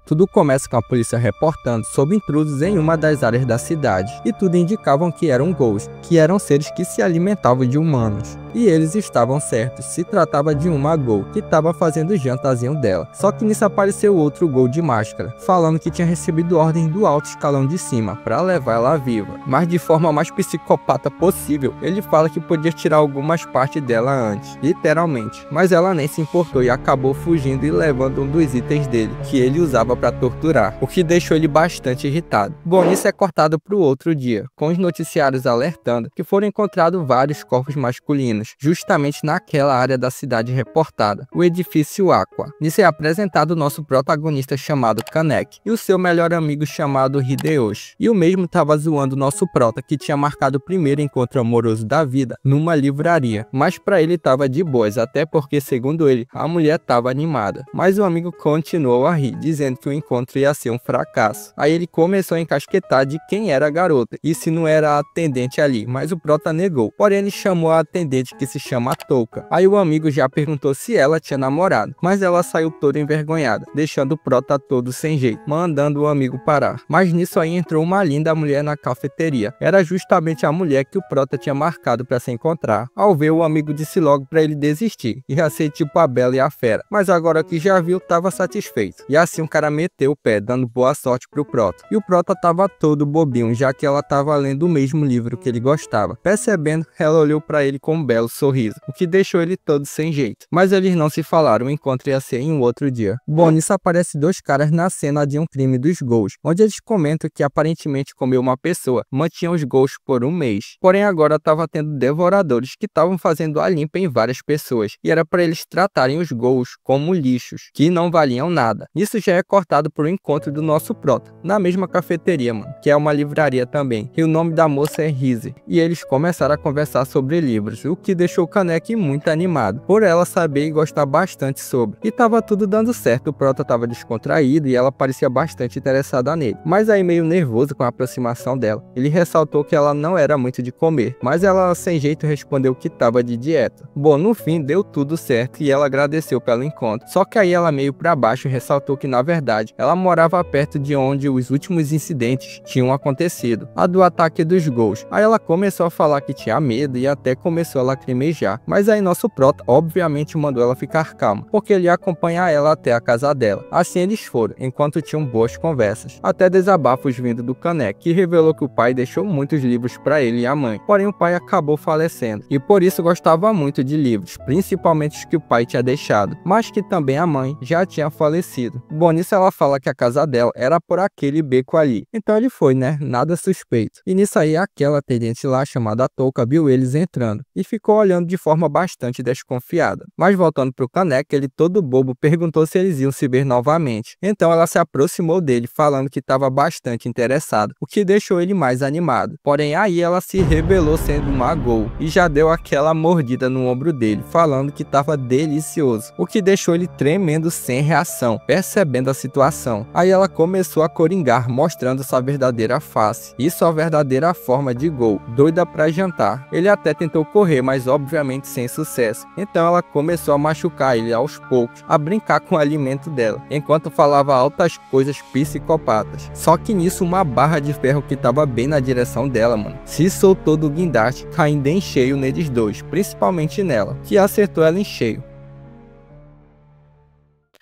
Tudo começa com a polícia reportando sobre intrusos em uma das áreas da cidade, e tudo indicavam que eram ghouls, que eram seres que se alimentavam de humanos. E eles estavam certos, se tratava de uma ghoul que estava fazendo o jantarzinho dela. Só que nisso apareceu outro ghoul de máscara, falando que tinha recebido ordem do alto escalão de cima para levar ela viva. Mas de forma mais psicopata possível, ele fala que podia tirar algumas partes dela antes, literalmente. Mas ela nem se importou e acabou fugindo e levando um dos itens dele, que ele usava para torturar, o que deixou ele bastante irritado. Bom, isso é cortado para o outro dia, com os noticiários alertando que foram encontrados vários corpos masculinos, justamente naquela área da cidade reportada, o edifício Aqua. Nisso é apresentado o nosso protagonista chamado Kaneki e o seu melhor amigo chamado Hideyoshi. E o mesmo estava zoando o nosso prota, que tinha marcado o primeiro encontro amoroso da vida numa livraria, mas para ele estava de boas, até porque, segundo ele, a mulher estava animada. Mas o amigo continuou a rir, dizendo que o encontro ia ser um fracasso. Aí ele começou a encasquetar de quem era a garota e se não era a atendente ali, mas o prota negou. Porém, ele chamou a atendente, que se chama Touka. Aí o amigo já perguntou se ela tinha namorado, mas ela saiu toda envergonhada, deixando o prota todo sem jeito, mandando o amigo parar. Mas nisso aí entrou uma linda mulher na cafeteria. Era justamente a mulher que o prota tinha marcado para se encontrar. Ao ver, o amigo disse logo para ele desistir, ia ser tipo a Bela e a Fera, mas agora que já viu, estava satisfeito. E assim o cara meteu o pé, dando boa sorte pro prota. E o prota tava todo bobinho, já que ela tava lendo o mesmo livro que ele gostava. Percebendo, ela olhou para ele com um belo sorriso, o que deixou ele todo sem jeito. Mas eles não se falaram, o encontro ia ser em um outro dia. Bom, nisso aparece dois caras na cena de um crime dos ghouls, onde eles comentam que aparentemente comeu uma pessoa, mantinha os ghouls por um mês. Porém agora tava tendo devoradores que estavam fazendo a limpa em várias pessoas, e era para eles tratarem os ghouls como lixos, que não valiam nada. Isso já é cortado por um encontro do nosso prota, na mesma cafeteria, mano, que é uma livraria também, e o nome da moça é Rise, e eles começaram a conversar sobre livros, o que deixou o Kaneki muito animado, por ela saber e gostar bastante sobre, e tava tudo dando certo. O prota tava descontraído e ela parecia bastante interessada nele, mas aí meio nervoso com a aproximação dela, ele ressaltou que ela não era muito de comer, mas ela sem jeito respondeu que tava de dieta. Bom, no fim deu tudo certo e ela agradeceu pelo encontro, só que aí ela meio pra baixo ressaltou que na verdade ela morava perto de onde os últimos incidentes tinham acontecido, a do ataque dos ghouls. Aí ela começou a falar que tinha medo e até começou a lacrimejar, mas aí nosso prota obviamente mandou ela ficar calma, porque ele ia acompanhar ela até a casa dela. Assim eles foram, enquanto tinham boas conversas, até desabafos vindo do Kaneki, que revelou que o pai deixou muitos livros para ele e a mãe, porém o pai acabou falecendo, e por isso gostava muito de livros, principalmente os que o pai tinha deixado, mas que também a mãe já tinha falecido. Bom, nisso ela fala que a casa dela era por aquele beco ali, então ele foi, né, nada suspeito. E nisso aí aquela atendente lá chamada Touka viu eles entrando, e ficou olhando de forma bastante desconfiada. Mas voltando pro Kaneki, ele todo bobo perguntou se eles iam se ver novamente, então ela se aproximou dele falando que estava bastante interessada, o que deixou ele mais animado. Porém aí ela se revelou sendo uma ghoul, e já deu aquela mordida no ombro dele, falando que estava delicioso, o que deixou ele tremendo sem reação, percebendo a situação. Aí ela começou a coringar, mostrando sua verdadeira face e sua verdadeira forma de ghoul, doida pra jantar. Ele até tentou correr, mas obviamente sem sucesso, então ela começou a machucar ele aos poucos, a brincar com o alimento dela, enquanto falava altas coisas psicopatas. Só que nisso uma barra de ferro que tava bem na direção dela, mano, se soltou do guindaste, caindo em cheio neles dois, principalmente nela, que acertou ela em cheio.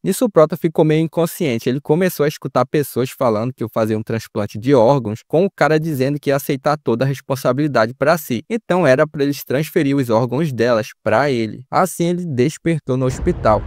Nisso o prota ficou meio inconsciente, ele começou a escutar pessoas falando que iam fazer um transplante de órgãos, com o cara dizendo que ia aceitar toda a responsabilidade para si, então era para eles transferir os órgãos delas para ele. Assim ele despertou no hospital.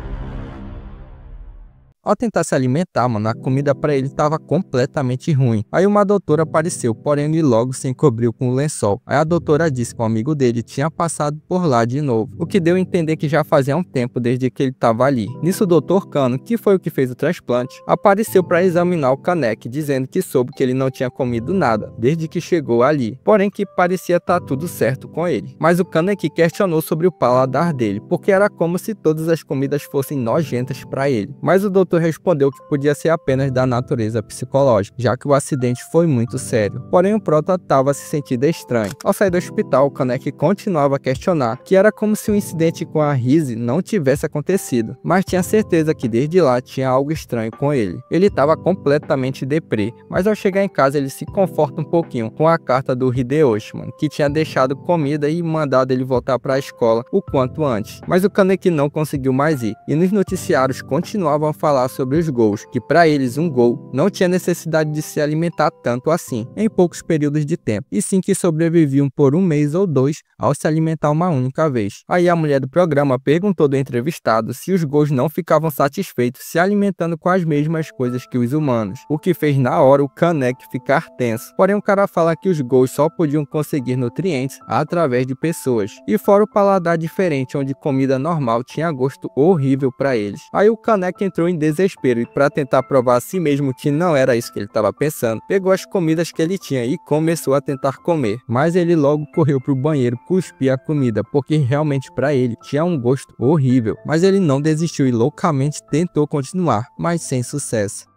Ao tentar se alimentar, mano, a comida para ele estava completamente ruim. Aí uma doutora apareceu, porém ele logo se encobriu com o lençol. Aí a doutora disse que um amigo dele tinha passado por lá de novo, o que deu a entender que já fazia um tempo desde que ele estava ali. Nisso o Dr. Kano, que foi o que fez o transplante, apareceu para examinar o Kaneki, dizendo que soube que ele não tinha comido nada desde que chegou ali, porém que parecia estar tudo certo com ele. Mas o Kaneki questionou sobre o paladar dele, porque era como se todas as comidas fossem nojentas para ele. Mas o Dr. doutor respondeu que podia ser apenas da natureza psicológica, já que o acidente foi muito sério. Porém, o Prota estava se sentindo estranho. Ao sair do hospital, o Kaneki continuava a questionar que era como se o incidente com a Rise não tivesse acontecido, mas tinha certeza que desde lá tinha algo estranho com ele. Ele estava completamente deprê, mas ao chegar em casa ele se conforta um pouquinho com a carta do Hideyoshi, que tinha deixado comida e mandado ele voltar para a escola o quanto antes. Mas o Kaneki não conseguiu mais ir, e nos noticiários continuavam a falar sobre os Gous, que para eles um Gou não tinha necessidade de se alimentar tanto assim, em poucos períodos de tempo, e sim que sobreviviam por 1 mês ou 2 ao se alimentar uma única vez. Aí a mulher do programa perguntou do entrevistado se os Gous não ficavam satisfeitos se alimentando com as mesmas coisas que os humanos, o que fez na hora o Kaneki ficar tenso. Porém o cara fala que os Gous só podiam conseguir nutrientes através de pessoas, e fora o paladar diferente onde comida normal tinha gosto horrível para eles. Aí o Kaneki entrou em desespero e para tentar provar a si mesmo que não era isso que ele estava pensando, pegou as comidas que ele tinha e começou a tentar comer, mas ele logo correu pro banheiro cuspir a comida, porque realmente para ele tinha um gosto horrível. Mas ele não desistiu e loucamente tentou continuar, mas sem sucesso.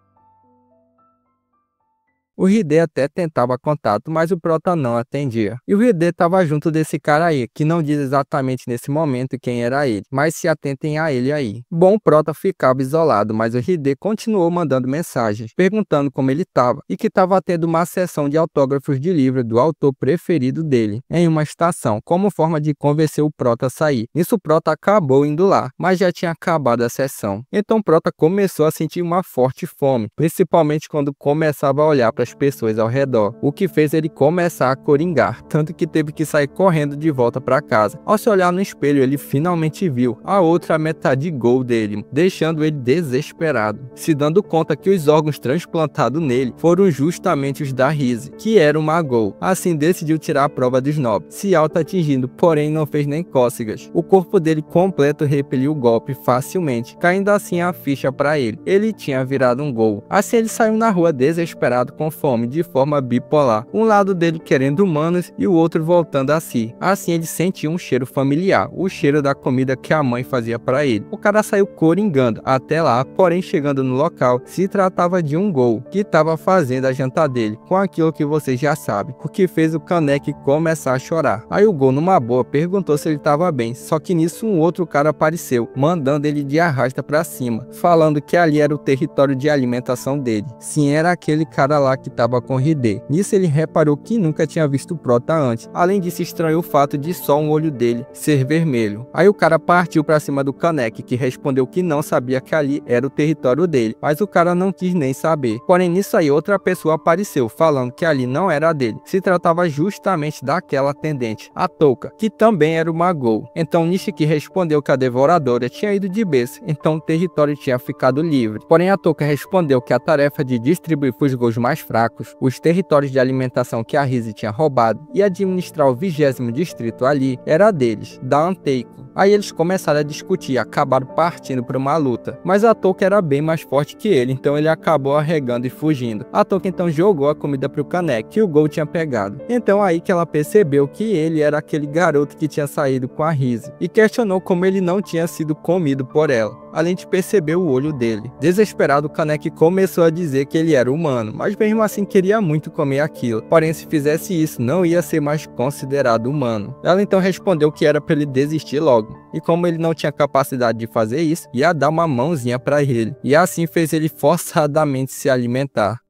O Hide até tentava contato, mas o Prota não atendia. E o Hide estava junto desse cara aí, que não diz exatamente nesse momento quem era ele, mas se atentem a ele aí. Bom, o Prota ficava isolado, mas o Hide continuou mandando mensagens, perguntando como ele estava, e que estava tendo uma sessão de autógrafos de livro do autor preferido dele, em uma estação, como forma de convencer o Prota a sair. Nisso o Prota acabou indo lá, mas já tinha acabado a sessão. Então o Prota começou a sentir uma forte fome, principalmente quando começava a olhar para as pessoas ao redor, o que fez ele começar a coringar, tanto que teve que sair correndo de volta para casa. Ao se olhar no espelho, ele finalmente viu a outra metade Gou dele, deixando ele desesperado, se dando conta que os órgãos transplantados nele foram justamente os da Rise, que era uma Gou. Assim decidiu tirar a prova dos nobres, se auto-atingindo, porém não fez nem cócegas. O corpo dele completo repeliu o golpe facilmente, caindo assim a ficha para ele. Ele tinha virado um Gou. Assim ele saiu na rua desesperado com fome de forma bipolar, um lado dele querendo humanos e o outro voltando a si. Assim ele sentiu um cheiro familiar, o cheiro da comida que a mãe fazia para ele. O cara saiu coringando até lá, porém chegando no local, se tratava de um Gou que estava fazendo a janta dele, com aquilo que vocês já sabem, o que fez o Kaneki começar a chorar. Aí o Gou numa boa perguntou se ele estava bem, só que nisso um outro cara apareceu, mandando ele de arrasta para cima, falando que ali era o território de alimentação dele. Sim, era aquele cara lá que estava com Hide. Nisso ele reparou que nunca tinha visto o Prota antes. Além disso, estranhou o fato de só um olho dele ser vermelho. Aí o cara partiu para cima do Kaneki, que respondeu que não sabia que ali era o território dele, mas o cara não quis nem saber. Porém nisso aí outra pessoa apareceu, falando que ali não era dele. Se tratava justamente daquela atendente, a Touka, que também era uma Gou. Então Nishiki respondeu que a devoradora tinha ido de berço, então o território tinha ficado livre. Porém a Touka respondeu que a tarefa de distribuir para os Gous mais fracos os territórios de alimentação que a Rise tinha roubado e administrar o 20º distrito ali era deles, da Anteiko. Aí eles começaram a discutir e acabaram partindo para uma luta, mas a Touka era bem mais forte que ele, então ele acabou arregando e fugindo. A Touka então jogou a comida para o Kaneki, que o Gou tinha pegado. Então aí que ela percebeu que ele era aquele garoto que tinha saído com a Rise, e questionou como ele não tinha sido comido por ela, além de perceber o olho dele. Desesperado, o Kaneki começou a dizer que ele era humano, mas mesmo assim queria muito comer aquilo, porém se fizesse isso não ia ser mais considerado humano. Ela então respondeu que era para ele desistir logo, e como ele não tinha capacidade de fazer isso, ia dar uma mãozinha para ele, e assim fez ele forçadamente se alimentar.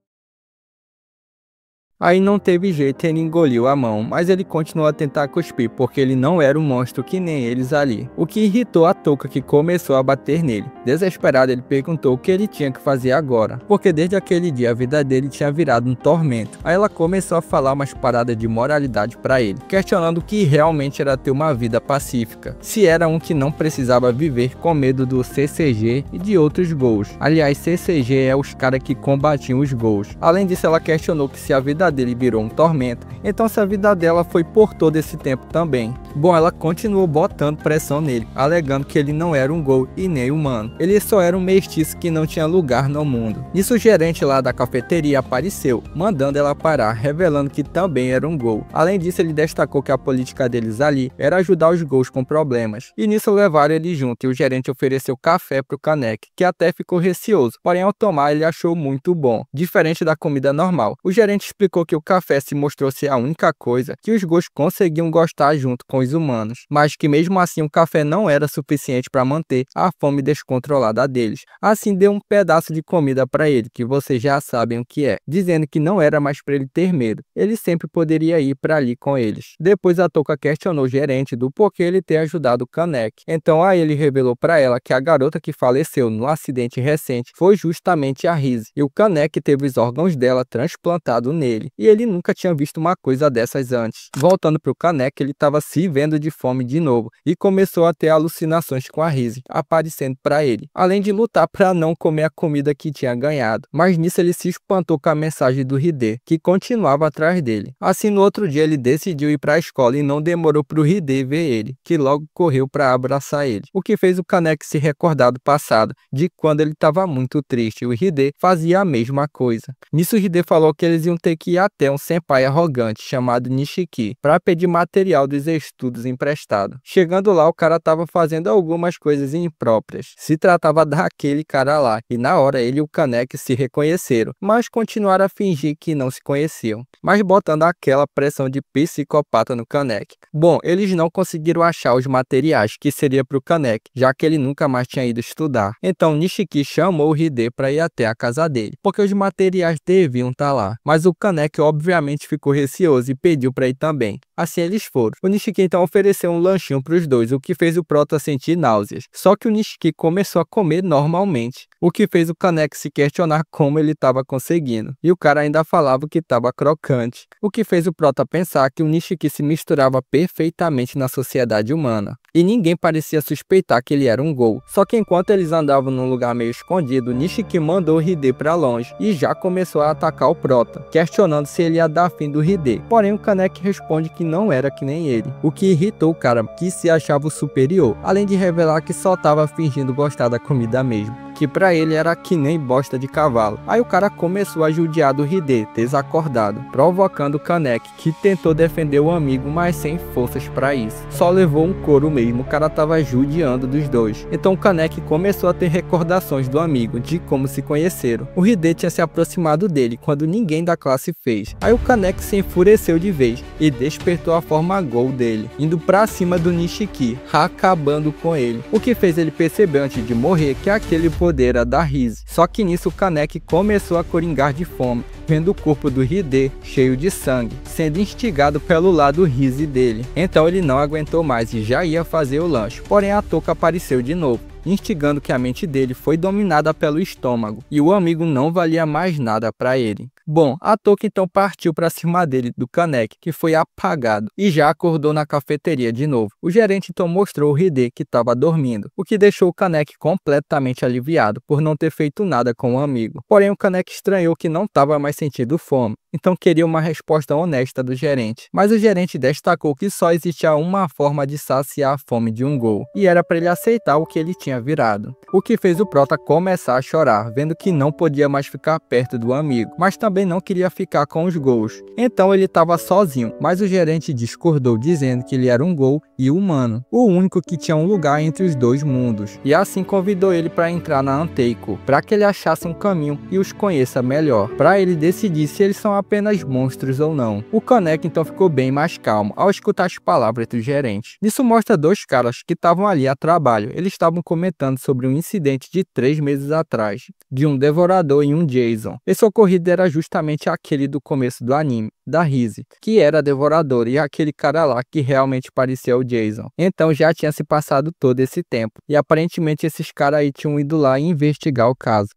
Aí não teve jeito e ele engoliu a mão, mas ele continuou a tentar cuspir, porque ele não era um monstro que nem eles ali. O que irritou a Touka, que começou a bater nele. Desesperado, ele perguntou o que ele tinha que fazer agora, porque desde aquele dia a vida dele tinha virado um tormento. Aí ela começou a falar umas paradas de moralidade pra ele, questionando o que realmente era ter uma vida pacífica, se era um que não precisava viver com medo do CCG e de outros Gous. Aliás, CCG é os caras que combatiam os Gous. Além disso, ela questionou que se a vida vida dele virou um tormento, então a vida dela foi por todo esse tempo também. Bom, ela continuou botando pressão nele, alegando que ele não era um Ghoul e nem humano. Ele só era um mestiço que não tinha lugar no mundo. Nisso o gerente lá da cafeteria apareceu, mandando ela parar, revelando que também era um Ghoul. Além disso, ele destacou que a política deles ali era ajudar os Ghouls com problemas. E nisso levaram ele junto e o gerente ofereceu café pro Kaneki, que até ficou receoso, porém ao tomar ele achou muito bom, diferente da comida normal. O gerente explicou que o café se mostrou ser a única coisa que os Ghouls conseguiam gostar junto com os humanos, mas que mesmo assim o café não era suficiente para manter a fome descontrolada deles. Assim deu um pedaço de comida para ele, que vocês já sabem o que é, dizendo que não era mais para ele ter medo, ele sempre poderia ir para ali com eles. Depois a Touka questionou o gerente do porquê ele ter ajudado o Kaneki. Então aí ele revelou para ela que a garota que faleceu no acidente recente foi justamente a Rise, e o Kaneki teve os órgãos dela transplantados nele, e ele nunca tinha visto uma coisa dessas antes. Voltando pro Kaneki, ele estava se vendo de fome de novo e começou a ter alucinações com a Rise aparecendo para ele, além de lutar para não comer a comida que tinha ganhado. Mas nisso ele se espantou com a mensagem do Hide, que continuava atrás dele. Assim no outro dia ele decidiu ir para a escola e não demorou para o Hide ver ele, que logo correu para abraçar ele, o que fez o Kaneki se recordar do passado, de quando ele estava muito triste, e o Hide fazia a mesma coisa. Nisso o Hide falou que eles iam ter que ir até um senpai arrogante chamado Nishiki para pedir material dos estudos emprestado. Chegando lá, o cara estava fazendo algumas coisas impróprias. Se tratava daquele cara lá, e na hora ele e o Kaneki se reconheceram, mas continuaram a fingir que não se conheciam, mas botando aquela pressão de psicopata no Kaneki. Bom, eles não conseguiram achar os materiais que seria para o Kaneki, já que ele nunca mais tinha ido estudar. Então Nishiki chamou o Hide para ir até a casa dele, porque os materiais deviam estar lá. Mas o Kaneki obviamente ficou receoso e pediu para ir também. Assim eles foram. O Nishiki então ofereceu um lanchinho para os dois, o que fez o Prota sentir náuseas. Só que o Nishiki começou a comer normalmente, o que fez o Kaneki se questionar como ele estava conseguindo. E o cara ainda falava que estava crocante, o que fez o Prota pensar que o Nishiki se misturava perfeitamente na sociedade humana. E ninguém parecia suspeitar que ele era um Ghoul. Só que enquanto eles andavam num lugar meio escondido, Nishiki mandou o Hide para longe e já começou a atacar o Prota, questionando se ele ia dar fim do Hide. Porém o Kaneki responde que não era que nem ele, o que irritou o cara, que se achava o superior, além de revelar que só estava fingindo gostar da comida mesmo, que pra ele era que nem bosta de cavalo. Aí o cara começou a judiar do Hide, desacordado, provocando o Kaneki, que tentou defender o amigo, mas sem forças pra isso. Só levou um couro mesmo, o cara tava judiando dos dois. Então o Kaneki começou a ter recordações do amigo, de como se conheceram. O Hide tinha se aproximado dele, quando ninguém da classe fez. Aí o Kaneki se enfureceu de vez, e despertou a forma Ghoul dele, indo pra cima do Nishiki, acabando com ele. O que fez ele perceber antes de morrer que aquele poder era da Rise. Só que nisso o Kaneki começou a coringar de fome, vendo o corpo do Hide cheio de sangue, sendo instigado pelo lado Rise dele. Então ele não aguentou mais e já ia fazer o lanche, porém a Touka apareceu de novo, instigando que a mente dele foi dominada pelo estômago, e o amigo não valia mais nada para ele. Bom, a Touka então partiu para cima dele do Kaneki, que foi apagado, e já acordou na cafeteria de novo. O gerente então mostrou o Hide que estava dormindo, o que deixou o Kaneki completamente aliviado por não ter feito nada com o amigo. Porém o Kaneki estranhou que não estava mais sentindo fome, então queria uma resposta honesta do gerente. Mas o gerente destacou que só existia uma forma de saciar a fome de um Ghoul, e era para ele aceitar o que ele tinha virado. O que fez o Prota começar a chorar, vendo que não podia mais ficar perto do amigo, mas também não queria ficar com os Ghouls. Então ele estava sozinho, mas o gerente discordou, dizendo que ele era um Ghoul e humano, o único que tinha um lugar entre os dois mundos, e assim convidou ele para entrar na Anteiko, para que ele achasse um caminho e os conheça melhor, para ele decidir se eles são apenas monstros ou não. O Kaneki então ficou bem mais calmo ao escutar as palavras do gerente. Isso mostra dois caras que estavam ali a trabalho. Eles estavam comentando sobre um incidente de 3 meses atrás, de um devorador e um Jason. Esse ocorrido era justamente aquele do começo do anime, da Rise, que era devorador, e aquele cara lá que realmente parecia o Jason. Então já tinha se passado todo esse tempo, e aparentemente esses caras aí tinham ido lá investigar o caso.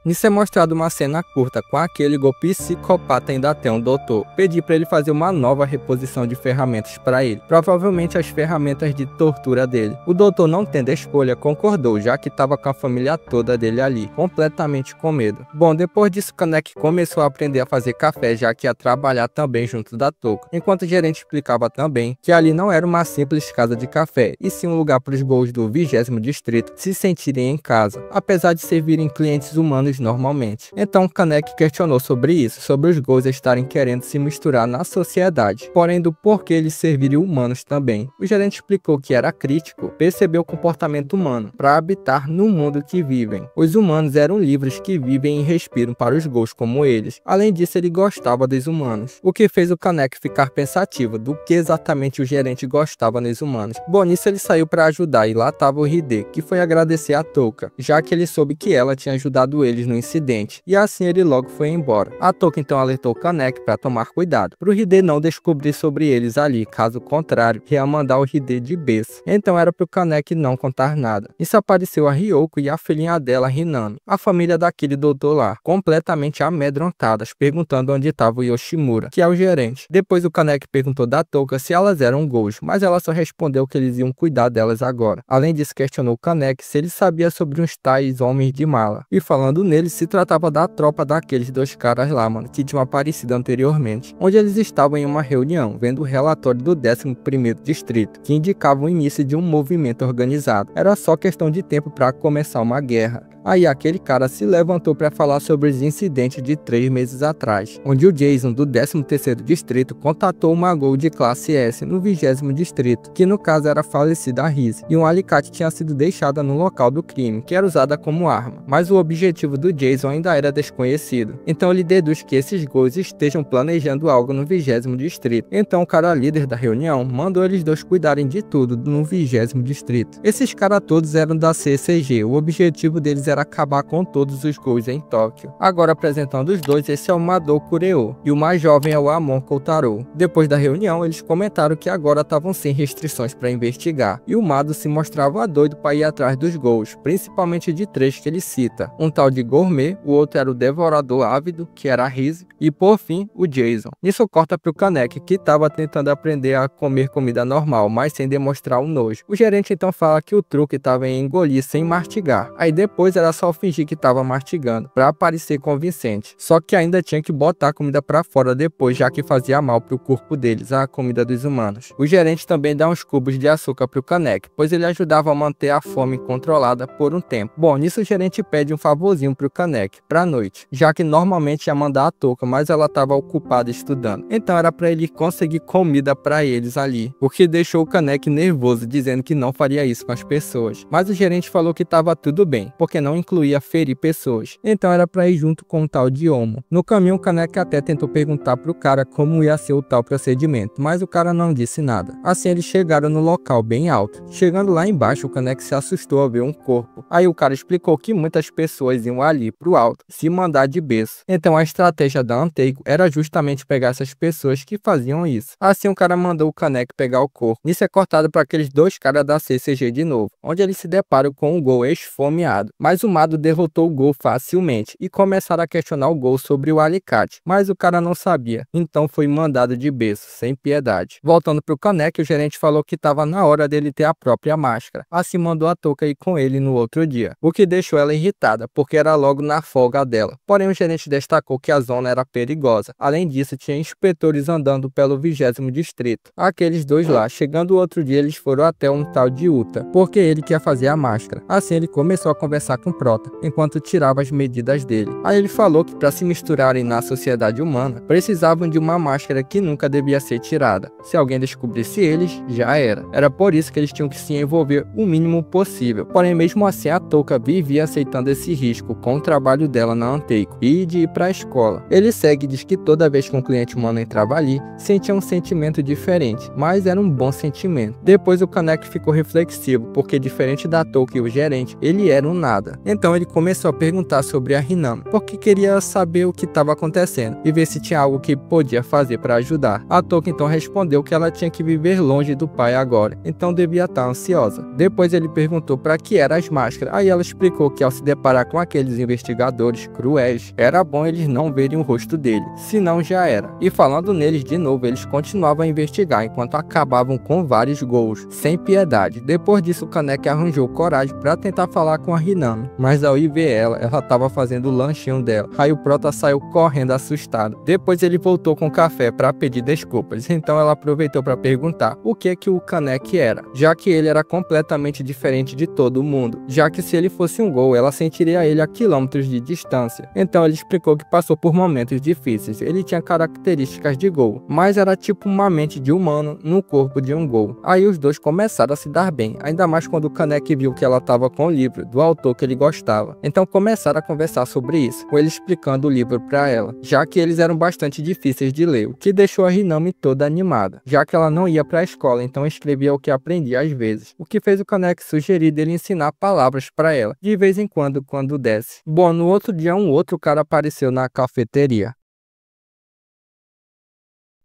Nisso é mostrado uma cena curta com aquele golpe psicopata indo até um doutor, pedir para ele fazer uma nova reposição de ferramentas para ele, provavelmente as ferramentas de tortura dele. O doutor, não tendo escolha, concordou, já que estava com a família toda dele ali, completamente com medo. Bom, depois disso, Kaneki começou a aprender a fazer café, já que ia trabalhar também junto da Touka, enquanto o gerente explicava também que ali não era uma simples casa de café, e sim um lugar para os ghouls do 20º distrito se sentirem em casa, apesar de servirem clientes humanos normalmente. Então Kaneki questionou sobre isso, sobre os ghouls estarem querendo se misturar na sociedade, porém do porquê eles serviriam humanos também. O gerente explicou que era crítico perceber o comportamento humano para habitar no mundo que vivem. Os humanos eram livres que vivem e respiram para os ghouls como eles. Além disso, ele gostava dos humanos, o que fez o Kaneki ficar pensativo do que exatamente o gerente gostava nos humanos. Bom, nisso ele saiu para ajudar e lá estava o Hide, que foi agradecer a Touka, já que ele soube que ela tinha ajudado eles no incidente, e assim ele logo foi embora. A Touka então alertou o Kaneki para tomar cuidado, para o Hide não descobrir sobre eles ali, caso contrário, ia mandar o Hide de berço. Então era para o Kaneki não contar nada. Nisso apareceu a Ryoko e a filhinha dela, Hinami, a família daquele doutor lá, completamente amedrontadas, perguntando onde estava o Yoshimura, que é o gerente. Depois o Kaneki perguntou da Touka se elas eram ghouls, mas ela só respondeu que eles iam cuidar delas agora. Além disso, questionou o Kaneki se ele sabia sobre uns tais homens de mala. E falando neles, se tratava da tropa daqueles dois caras lá, mano, que tinham aparecido anteriormente, onde eles estavam em uma reunião, vendo o relatório do 11º distrito, que indicava o início de um movimento organizado. Era só questão de tempo para começar uma guerra. Aí aquele cara se levantou para falar sobre os incidentes de 3 meses atrás, onde o Jason do 13º distrito contatou uma ghoul de classe S no 20º distrito, que no caso era a falecida Rise, e um alicate tinha sido deixada no local do crime, que era usada como arma, mas o objetivo do Jason ainda era desconhecido. Então ele deduz que esses ghouls estejam planejando algo no 20º distrito. Então o cara líder da reunião mandou eles dois cuidarem de tudo no 20º distrito. Esses caras todos eram da CCG, o objetivo deles era acabar com todos os ghouls em Tóquio. Agora apresentando os dois, esse é o Mado Kureo e o mais jovem é o Amon Koutaro. Depois da reunião, eles comentaram que agora estavam sem restrições para investigar, e o Mado se mostrava doido para ir atrás dos ghouls, principalmente de 3 que ele cita, um tal de Gourmet, o outro era o Devorador Ávido, que era a Rise, e por fim, o Jason. Nisso corta pro Kaneki, que estava tentando aprender a comer comida normal, mas sem demonstrar o nojo. O gerente então fala que o truque estava em engolir sem mastigar, aí depois era só fingir que estava mastigando, para parecer convincente. Só que ainda tinha que botar a comida para fora depois, já que fazia mal pro corpo deles, a comida dos humanos. O gerente também dá uns cubos de açúcar pro Kaneki, pois ele ajudava a manter a fome controlada por um tempo. Bom, nisso o gerente pede um favorzinho pro Kaneki, pra noite, já que normalmente ia mandar a Touka, mas ela estava ocupada estudando. Então era para ele conseguir comida para eles ali, o que deixou o Kaneki nervoso, dizendo que não faria isso com as pessoas. Mas o gerente falou que estava tudo bem, porque não incluía ferir pessoas. Então era para ir junto com o tal de Omo. No caminho, o Kaneki até tentou perguntar pro cara como ia ser o tal procedimento, mas o cara não disse nada. Assim eles chegaram no local bem alto. Chegando lá embaixo, o Kaneki se assustou ao ver um corpo. Aí o cara explicou que muitas pessoas iam ali pro alto, se mandar de berço. Então a estratégia da Anteico era justamente pegar essas pessoas que faziam isso. Assim o cara mandou o Kaneki pegar o corpo. Nisso é cortado para aqueles dois caras da CCG de novo, onde eles se deparam com um ghoul esfomeado. Mas o Mado derrotou o ghoul facilmente e começaram a questionar o ghoul sobre o alicate, mas o cara não sabia, então foi mandado de berço, sem piedade. Voltando pro Kaneki, o gerente falou que estava na hora dele ter a própria máscara, assim mandou a Touka ir com ele no outro dia, o que deixou ela irritada, porque era logo na folga dela. Porém o gerente destacou que a zona era perigosa. Além disso, tinha inspetores andando pelo 20º distrito. Aqueles dois lá, chegando o outro dia, eles foram até um tal de Uta, porque ele quer fazer a máscara. Assim ele começou a conversar com Prota, enquanto tirava as medidas dele. Aí ele falou que para se misturarem na sociedade humana, precisavam de uma máscara que nunca devia ser tirada. Se alguém descobrisse eles, já era. Era por isso que eles tinham que se envolver o mínimo possível. Porém, mesmo assim, a Touka vivia aceitando esse risco com o trabalho dela na Anteico e de ir para a escola. Ele segue e diz que toda vez que um cliente humano entrava ali, sentia um sentimento diferente, mas era um bom sentimento. Depois o Kaneki ficou reflexivo, porque diferente da Touka e o gerente, ele era um nada. Então ele começou a perguntar sobre a Hinami, porque queria saber o que estava acontecendo e ver se tinha algo que podia fazer para ajudar. A Touka então respondeu que ela tinha que viver longe do pai agora, então devia estar ansiosa. Depois ele perguntou para que eram as máscaras, aí ela explicou que ao se deparar com aqueles aqueles investigadores cruéis, era bom eles não verem o rosto dele, senão já era. E falando neles de novo, eles continuavam a investigar enquanto acabavam com vários gols, sem piedade. Depois disso, o Kaneki arranjou coragem para tentar falar com a Hinami, mas ao ir ver ela estava fazendo o lanchinho dela. Aí o Prota saiu correndo assustado. Depois ele voltou com café para pedir desculpas, então ela aproveitou para perguntar o que o Kaneki era, já que ele era completamente diferente de todo mundo, já que se ele fosse um gol, ela sentiria ele a quilômetros de distância. Então ele explicou que passou por momentos difíceis, ele tinha características de gol, mas era tipo uma mente de humano no corpo de um gol. Aí os dois começaram a se dar bem, ainda mais quando o Kaneki viu que ela estava com o livro do autor que ele gostava. Então começaram a conversar sobre isso, com ele explicando o livro para ela, já que eles eram bastante difíceis de ler, o que deixou a Hinami toda animada, já que ela não ia para a escola, então escrevia o que aprendia às vezes, o que fez o Kaneki sugerir dele ensinar palavras para ela, de vez em quando desse. Bom, no outro dia um outro cara apareceu na cafeteria,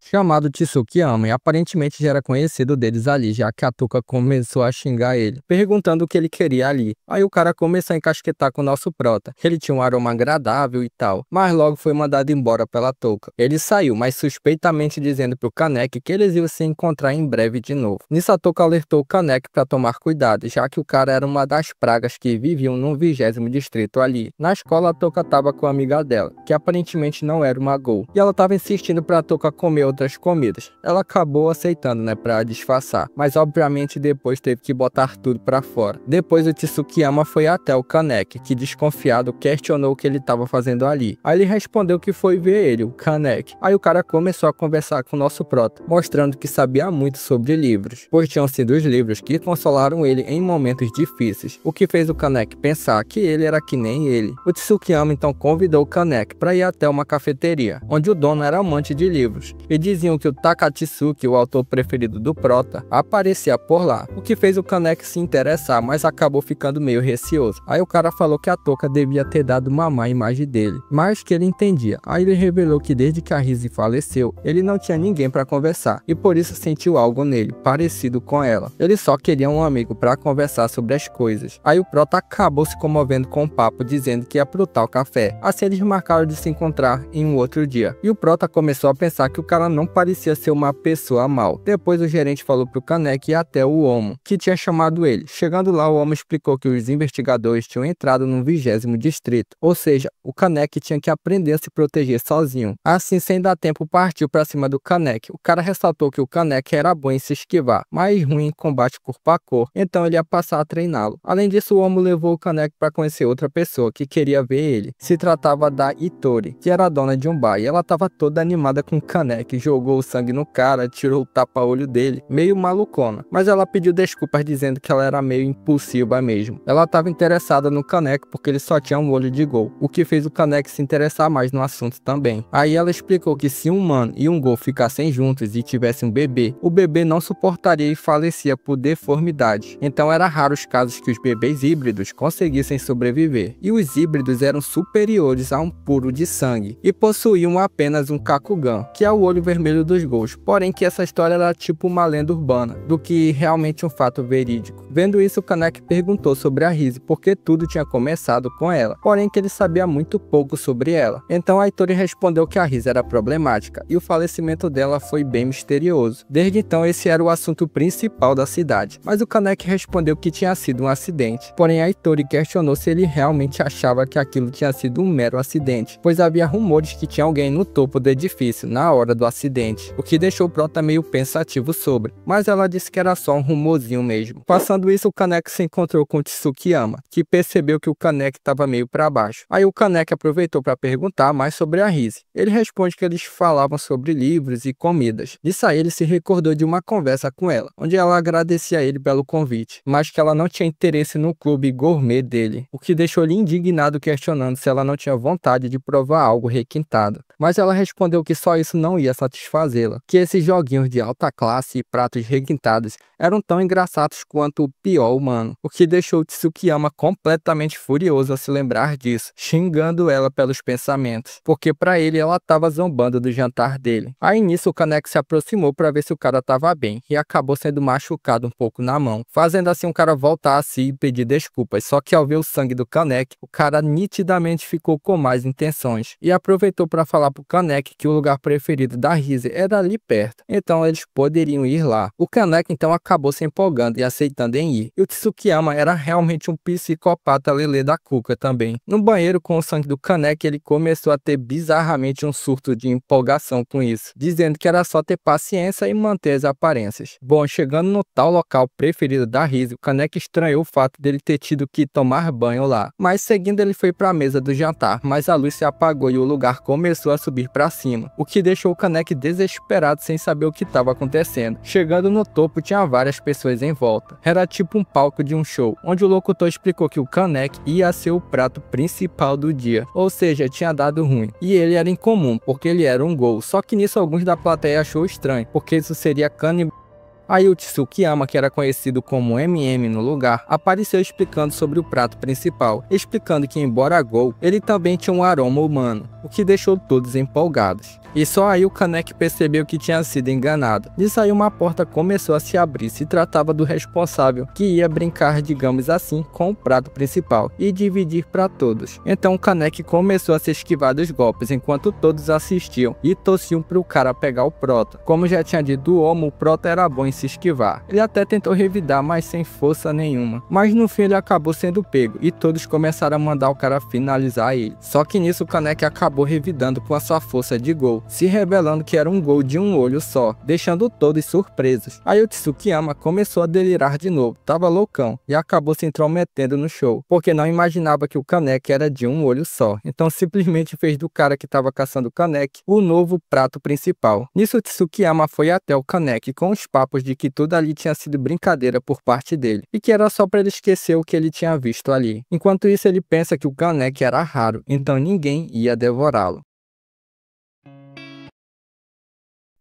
chamado Tsukiyama, e aparentemente já era conhecido deles ali, já que a Touka começou a xingar ele, perguntando o que ele queria ali. Aí o cara começou a encasquetar com o nosso prota, ele tinha um aroma agradável e tal, mas logo foi mandado embora pela Touka. Ele saiu, mas suspeitamente dizendo pro Kaneki que eles iam se encontrar em breve de novo. Nisso a Touka alertou o Kaneki para tomar cuidado, já que o cara era uma das pragas que viviam no 20º distrito ali. Na escola a Touka tava com a amiga dela, que aparentemente não era uma gol, e ela tava insistindo pra Touka comer outras comidas. Ela acabou aceitando, pra disfarçar, mas obviamente depois teve que botar tudo pra fora. Depois o Tsukiyama foi até o Kaneki, que desconfiado questionou o que ele estava fazendo ali. Aí ele respondeu que foi ver ele, o Kaneki. Aí o cara começou a conversar com o nosso prota, mostrando que sabia muito sobre livros, pois tinham sido os livros que consolaram ele em momentos difíceis, o que fez o Kaneki pensar que ele era que nem ele. O Tsukiyama então convidou o Kaneki para ir até uma cafeteria, onde o dono era amante de livros, e diziam que o Takatsuki, o autor preferido do prota, aparecia por lá, o que fez o Kaneki se interessar, mas acabou ficando meio receoso. Aí o cara falou que a Touka devia ter dado uma má imagem dele, mas que ele entendia. Aí ele revelou que desde que a Rise faleceu, ele não tinha ninguém para conversar, e por isso sentiu algo nele, parecido com ela. Ele só queria um amigo para conversar sobre as coisas. Aí o prota acabou se comovendo com o papo, dizendo que ia pro tal café. Assim eles marcaram de se encontrar em um outro dia, e o prota começou a pensar que o cara não parecia ser uma pessoa mal. Depois o gerente falou pro Kaneki ir até o Omo, que tinha chamado ele. Chegando lá, o Omo explicou que os investigadores tinham entrado no 20º distrito, ou seja, o Kaneki tinha que aprender a se proteger sozinho. Assim, sem dar tempo, partiu pra cima do Kaneki. O cara ressaltou que o Kaneki era bom em se esquivar, mas ruim em combate corpo a corpo, então ele ia passar a treiná-lo. Além disso, o Omo levou o Kaneki para conhecer outra pessoa que queria ver ele. Se tratava da Itori, que era dona de um bar, e ela estava toda animada com o Kaneki, jogou o sangue no cara, tirou o tapa-olho dele, meio malucona. Mas ela pediu desculpas dizendo que ela era meio impulsiva mesmo. Ela estava interessada no Kaneki porque ele só tinha um olho de gol, o que fez o Kaneki se interessar mais no assunto também. Aí ela explicou que se um humano e um gol ficassem juntos e tivessem um bebê, o bebê não suportaria e falecia por deformidade. Então era raro os casos que os bebês híbridos conseguissem sobreviver. E os híbridos eram superiores a um puro de sangue e possuíam apenas um Kakugan, que é o olho vermelho dos gols. Porém que essa história era tipo uma lenda urbana, do que realmente um fato verídico. Vendo isso, o Kaneki perguntou sobre a Rise, porque tudo tinha começado com ela, porém que ele sabia muito pouco sobre ela. Então a Itori respondeu que a Rise era problemática, e o falecimento dela foi bem misterioso. Desde então esse era o assunto principal da cidade, mas o Kaneki respondeu que tinha sido um acidente. Porém a Itori questionou se ele realmente achava que aquilo tinha sido um mero acidente, pois havia rumores que tinha alguém no topo do edifício na hora do acidente, o que deixou o prota meio pensativo sobre, mas ela disse que era só um rumorzinho mesmo. Passando isso, o Kaneki se encontrou com o Tsukiyama, que percebeu que o Kaneki estava meio para baixo. Aí o Kaneki aproveitou para perguntar mais sobre a Rise. Ele responde que eles falavam sobre livros e comidas. Disso aí ele se recordou de uma conversa com ela, onde ela agradecia a ele pelo convite, mas que ela não tinha interesse no clube gourmet dele, o que deixou ele indignado, questionando se ela não tinha vontade de provar algo requintado. Mas ela respondeu que só isso não ia satisfazê-la, que esses joguinhos de alta classe e pratos requintados eram tão engraçados quanto o pior humano, o que deixou Tsukiyama completamente furioso a se lembrar disso, xingando ela pelos pensamentos, porque para ele ela estava zombando do jantar dele. Aí nisso o Kaneki se aproximou para ver se o cara estava bem e acabou sendo machucado um pouco na mão, fazendo assim o cara voltar a si e pedir desculpas, só que ao ver o sangue do Kaneki, o cara nitidamente ficou com mais intenções e aproveitou para falar pro Kaneki que o lugar preferido da Rise era ali perto, então eles poderiam ir lá. O Kaneki então acabou se empolgando e aceitando em ir, e o Tsukiyama era realmente um psicopata lelê da cuca também. No banheiro com o sangue do Kaneki, ele começou a ter bizarramente um surto de empolgação com isso, dizendo que era só ter paciência e manter as aparências. Bom, chegando no tal local preferido da Rise, o Kaneki estranhou o fato dele ter tido que tomar banho lá, mas seguindo ele foi para a mesa do jantar, mas a luz se apagou e o lugar começou a subir para cima, o que deixou o Kaneki desesperado sem saber o que estava acontecendo. Chegando no topo tinha várias pessoas em volta, era tipo um palco de um show, onde o locutor explicou que o Kaneki ia ser o prato principal do dia, ou seja, tinha dado ruim, e ele era incomum, porque ele era um gol, só que nisso alguns da plateia achou estranho, porque isso seria canibalismo. Aí o Tsukiyama, que era conhecido como MM no lugar, apareceu explicando sobre o prato principal, explicando que embora gol, ele também tinha um aroma humano, o que deixou todos empolgados. E só aí o Kaneki percebeu que tinha sido enganado. Nisso aí uma porta começou a se abrir, se tratava do responsável, que ia brincar, digamos assim, com o prato principal e dividir para todos. Então o Kaneki começou a se esquivar dos golpes, enquanto todos assistiam e torciam para o cara pegar o Prota. Como já tinha dito o Omo, o Prota era bom em se esquivar. Ele até tentou revidar, mas sem força nenhuma. Mas no fim ele acabou sendo pego, e todos começaram a mandar o cara finalizar ele. Só que nisso o Kaneki acabou revidando com a sua força de gol, se revelando que era um gol de um olho só, deixando todos surpresos. Aí o Tsukiyama começou a delirar de novo, tava loucão, e acabou se intrometendo no show, porque não imaginava que o Kaneki era de um olho só, então simplesmente fez do cara que tava caçando o Kaneki o novo prato principal. Nisso o Tsukiyama foi até o Kaneki com os papos de que tudo ali tinha sido brincadeira por parte dele, e que era só para ele esquecer o que ele tinha visto ali. Enquanto isso ele pensa que o Kaneki era raro, então ninguém ia devorá-lo.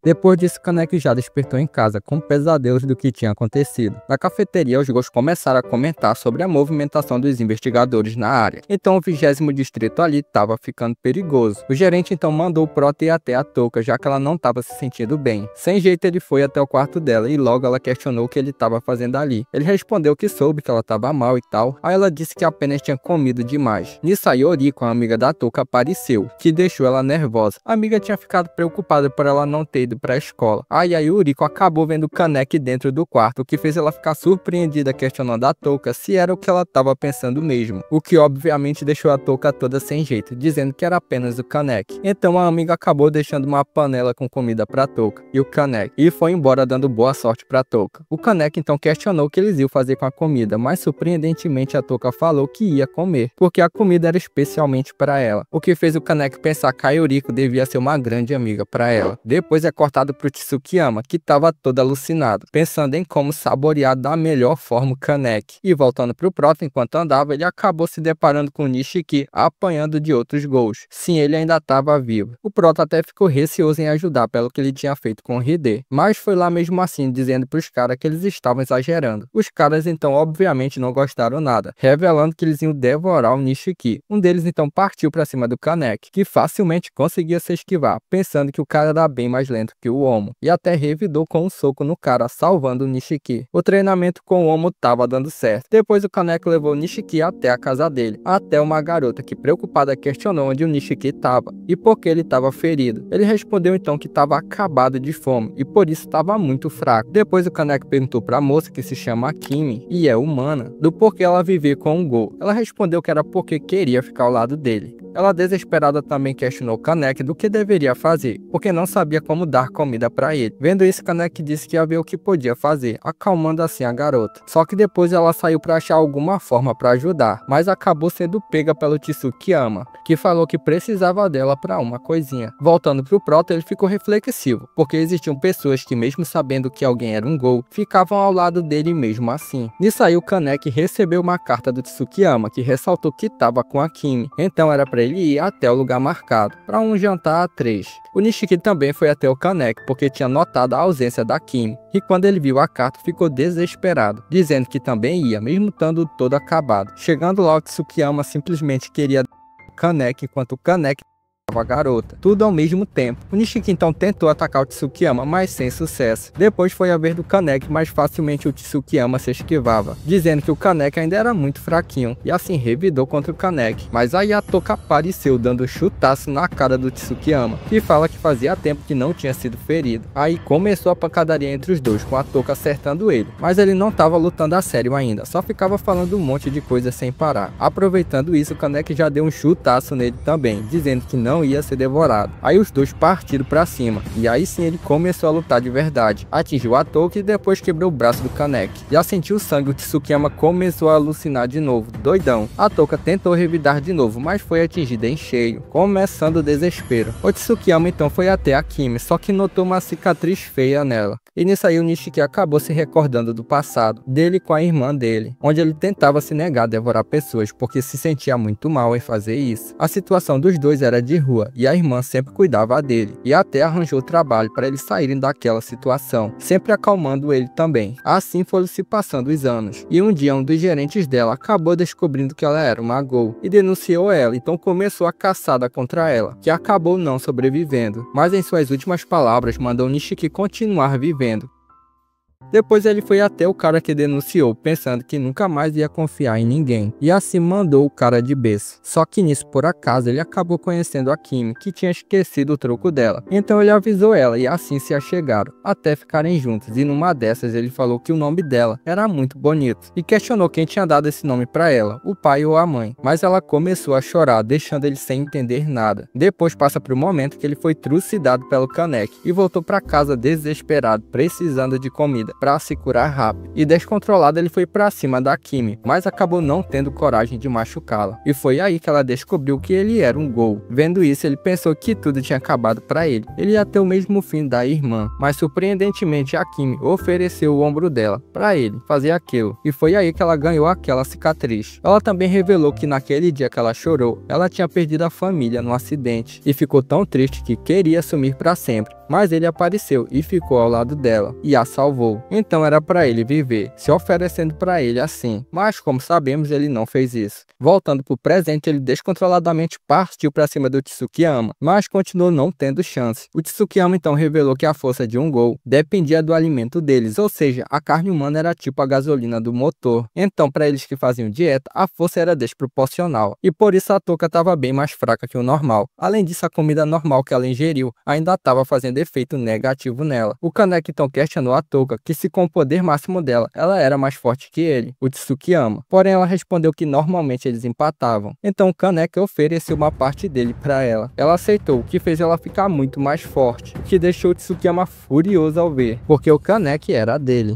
Depois disso, Kaneki já despertou em casa, com pesadelos do que tinha acontecido. Na cafeteria, os Gous começaram a comentar sobre a movimentação dos investigadores na área. Então o 20º distrito ali estava ficando perigoso. O gerente então mandou o Prota ir até a Touka, já que ela não estava se sentindo bem. Sem jeito ele foi até o quarto dela e logo ela questionou o que ele estava fazendo ali. Ele respondeu que soube que ela estava mal e tal. Aí ela disse que apenas tinha comido demais. Nisso aí Oriko, a amiga da Touka, apareceu, que deixou ela nervosa. A amiga tinha ficado preocupada por ela não ter ido para a escola. Aí a Yuriko acabou vendo o Kaneki dentro do quarto, o que fez ela ficar surpreendida, questionando a Touka se era o que ela estava pensando mesmo, o que obviamente deixou a Touka toda sem jeito, dizendo que era apenas o Kaneki. Então a amiga acabou deixando uma panela com comida para Touka e o Kaneki, e foi embora dando boa sorte para Touka. O Kaneki então questionou o que eles iam fazer com a comida, mas surpreendentemente a Touka falou que ia comer, porque a comida era especialmente para ela, o que fez o Kaneki pensar que a Yuriko devia ser uma grande amiga para ela. Depois é cortado pro Tsukiyama, que estava todo alucinado, pensando em como saborear da melhor forma o Kaneki. E voltando pro Prota, enquanto andava, ele acabou se deparando com o Nishiki, apanhando de outros Gous. Sim, ele ainda estava vivo. O Prota até ficou receoso em ajudar pelo que ele tinha feito com o Hide, mas foi lá mesmo assim, dizendo pros caras que eles estavam exagerando. Os caras então obviamente não gostaram nada, revelando que eles iam devorar o Nishiki. Um deles então partiu para cima do Kaneki, que facilmente conseguia se esquivar, pensando que o cara era bem mais lento que o Omo, e até revidou com um soco no cara, salvando o Nishiki. O treinamento com o Omo tava dando certo. Depois o Kaneki levou o Nishiki até a casa dele, até uma garota que, preocupada, questionou onde o Nishiki estava e por que ele estava ferido. Ele respondeu então que estava acabado de fome e por isso estava muito fraco. Depois o Kaneki perguntou para a moça, que se chama Kimi e é humana, do porquê ela vivia com o Gol. Ela respondeu que era porque queria ficar ao lado dele. Ela, desesperada, também questionou Kaneki do que deveria fazer, porque não sabia como dar comida para ele. Vendo isso, Kaneki disse que ia ver o que podia fazer, acalmando assim a garota. Só que depois ela saiu para achar alguma forma para ajudar, mas acabou sendo pega pelo Tsukiyama, que falou que precisava dela para uma coisinha. Voltando pro Prota, ele ficou reflexivo, porque existiam pessoas que, mesmo sabendo que alguém era um Gol, ficavam ao lado dele mesmo assim. Nisso aí o Kaneki recebeu uma carta do Tsukiyama, que ressaltou que estava com a Kimi, então era para ele ir até o lugar marcado, para um jantar a 3. O Nishiki também foi até o Kaneki porque tinha notado a ausência da Kimi, e quando ele viu a carta ficou desesperado, dizendo que também ia, mesmo estando todo acabado. Chegando lá, o Tsukiyama simplesmente queria o Kaneki, enquanto o Kaneki a garota, tudo ao mesmo tempo. O Nishiki então tentou atacar o Tsukiyama, mas sem sucesso. Depois foi a vez do Kaneki, mas facilmente o Tsukiyama se esquivava, dizendo que o Kaneki ainda era muito fraquinho, e assim revidou contra o Kaneki. Mas aí a Toka apareceu dando chutaço na cara do Tsukiyama, que fala que fazia tempo que não tinha sido ferido. Aí começou a pancadaria entre os dois, com a Toka acertando ele, mas ele não estava lutando a sério ainda, só ficava falando um monte de coisa sem parar. Aproveitando isso, o Kaneki já deu um chutaço nele também, dizendo que não ia ser devorado. Aí os dois partiram pra cima, e aí sim ele começou a lutar de verdade. Atingiu a Toka e depois quebrou o braço do Kaneki. Já sentiu sangue, o Tsukiyama começou a alucinar de novo, doidão. A Toka tentou revidar de novo, mas foi atingida em cheio, começando o desespero. O Tsukiyama então foi até a Kimi, só que notou uma cicatriz feia nela. E nisso aí o Nishiki acabou se recordando do passado dele com a irmã dele, onde ele tentava se negar a devorar pessoas porque se sentia muito mal em fazer isso. A situação dos dois era de rua e a irmã sempre cuidava dele e até arranjou trabalho para eles saírem daquela situação, sempre acalmando ele também. Assim foram se passando os anos e um dia um dos gerentes dela acabou descobrindo que ela era uma Ghoul e denunciou ela, então começou a caçada contra ela, que acabou não sobrevivendo, mas em suas últimas palavras mandou Nishiki continuar vivendo. Depois ele foi até o cara que denunciou, pensando que nunca mais ia confiar em ninguém, e assim mandou o cara de berço. Só que nisso, por acaso, ele acabou conhecendo a Kimi, que tinha esquecido o troco dela. Então ele avisou ela e assim se achegaram, até ficarem juntos, e numa dessas ele falou que o nome dela era muito bonito, e questionou quem tinha dado esse nome pra ela, o pai ou a mãe. Mas ela começou a chorar, deixando ele sem entender nada. Depois passa pro momento que ele foi trucidado pelo Kaneki, e voltou pra casa desesperado, precisando de comida para se curar rápido. E descontrolado ele foi para cima da Kimi, mas acabou não tendo coragem de machucá-la. E foi aí que ela descobriu que ele era um Ghoul. Vendo isso, ele pensou que tudo tinha acabado para ele. Ele ia ter o mesmo fim da irmã, mas surpreendentemente a Kimi ofereceu o ombro dela para ele fazer aquilo. E foi aí que ela ganhou aquela cicatriz. Ela também revelou que naquele dia que ela chorou, ela tinha perdido a família no acidente e ficou tão triste que queria sumir para sempre. Mas ele apareceu e ficou ao lado dela e a salvou. Então era para ele viver, se oferecendo para ele assim. Mas como sabemos, ele não fez isso. Voltando pro presente, ele descontroladamente partiu para cima do Tsukiyama, mas continuou não tendo chance. O Tsukiyama então revelou que a força de um Ghoul dependia do alimento deles, ou seja, a carne humana era tipo a gasolina do motor. Então para eles que faziam dieta, a força era desproporcional, e por isso a Toka estava bem mais fraca que o normal. Além disso, a comida normal que ela ingeriu ainda estava fazendo efeito negativo nela. O Kaneki então questionou a Toka que se com o poder máximo dela, ela era mais forte que ele, o Tsukiyama. Porém ela respondeu que normalmente eles empatavam. Então o Kaneki ofereceu uma parte dele para ela. Ela aceitou, o que fez ela ficar muito mais forte, o que deixou o Tsukiyama furioso ao ver, porque o Kaneki era dele.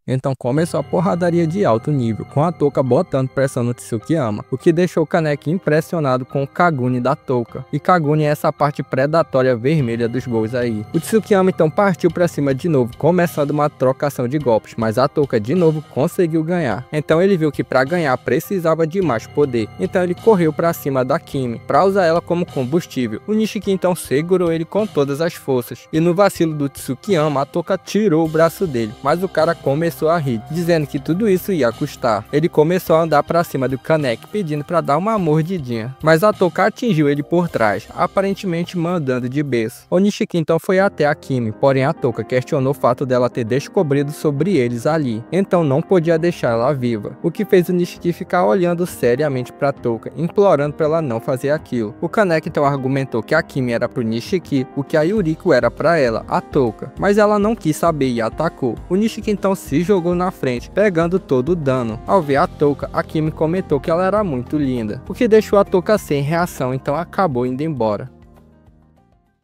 Então começou a porradaria de alto nível, com a Toka botando pressão no Tsukiyama, o que deixou o Kaneki impressionado com o Kaguni da Toka. E Kaguni é essa parte predatória vermelha dos Ghouls aí. O Tsukiyama então partiu pra cima de novo, começando uma trocação de golpes, mas a Toka de novo conseguiu ganhar. Então ele viu que para ganhar precisava de mais poder, então ele correu pra cima da Kimi, pra usar ela como combustível. O Nishiki então segurou ele com todas as forças, e no vacilo do Tsukiyama, a Toka tirou o braço dele, mas o cara começou a rir, dizendo que tudo isso ia custar. Ele começou a andar pra cima do Kaneki, pedindo pra dar uma mordidinha, mas a Toka atingiu ele por trás, aparentemente mandando de berço. O Nishiki então foi até a Kimi, porém a Toka questionou o fato dela ter descobrido sobre eles ali, então não podia deixar ela viva, o que fez o Nishiki ficar olhando seriamente pra Toka, implorando pra ela não fazer aquilo. O Kaneki então argumentou que a Kimi era pro Nishiki, o que a Yuriko era pra ela, a Toka, mas ela não quis saber e atacou. O Nishiki então se jogou na frente, pegando todo o dano. Ao ver a Toka, a Kimi comentou que ela era muito linda, o que deixou a Toka sem reação, então acabou indo embora.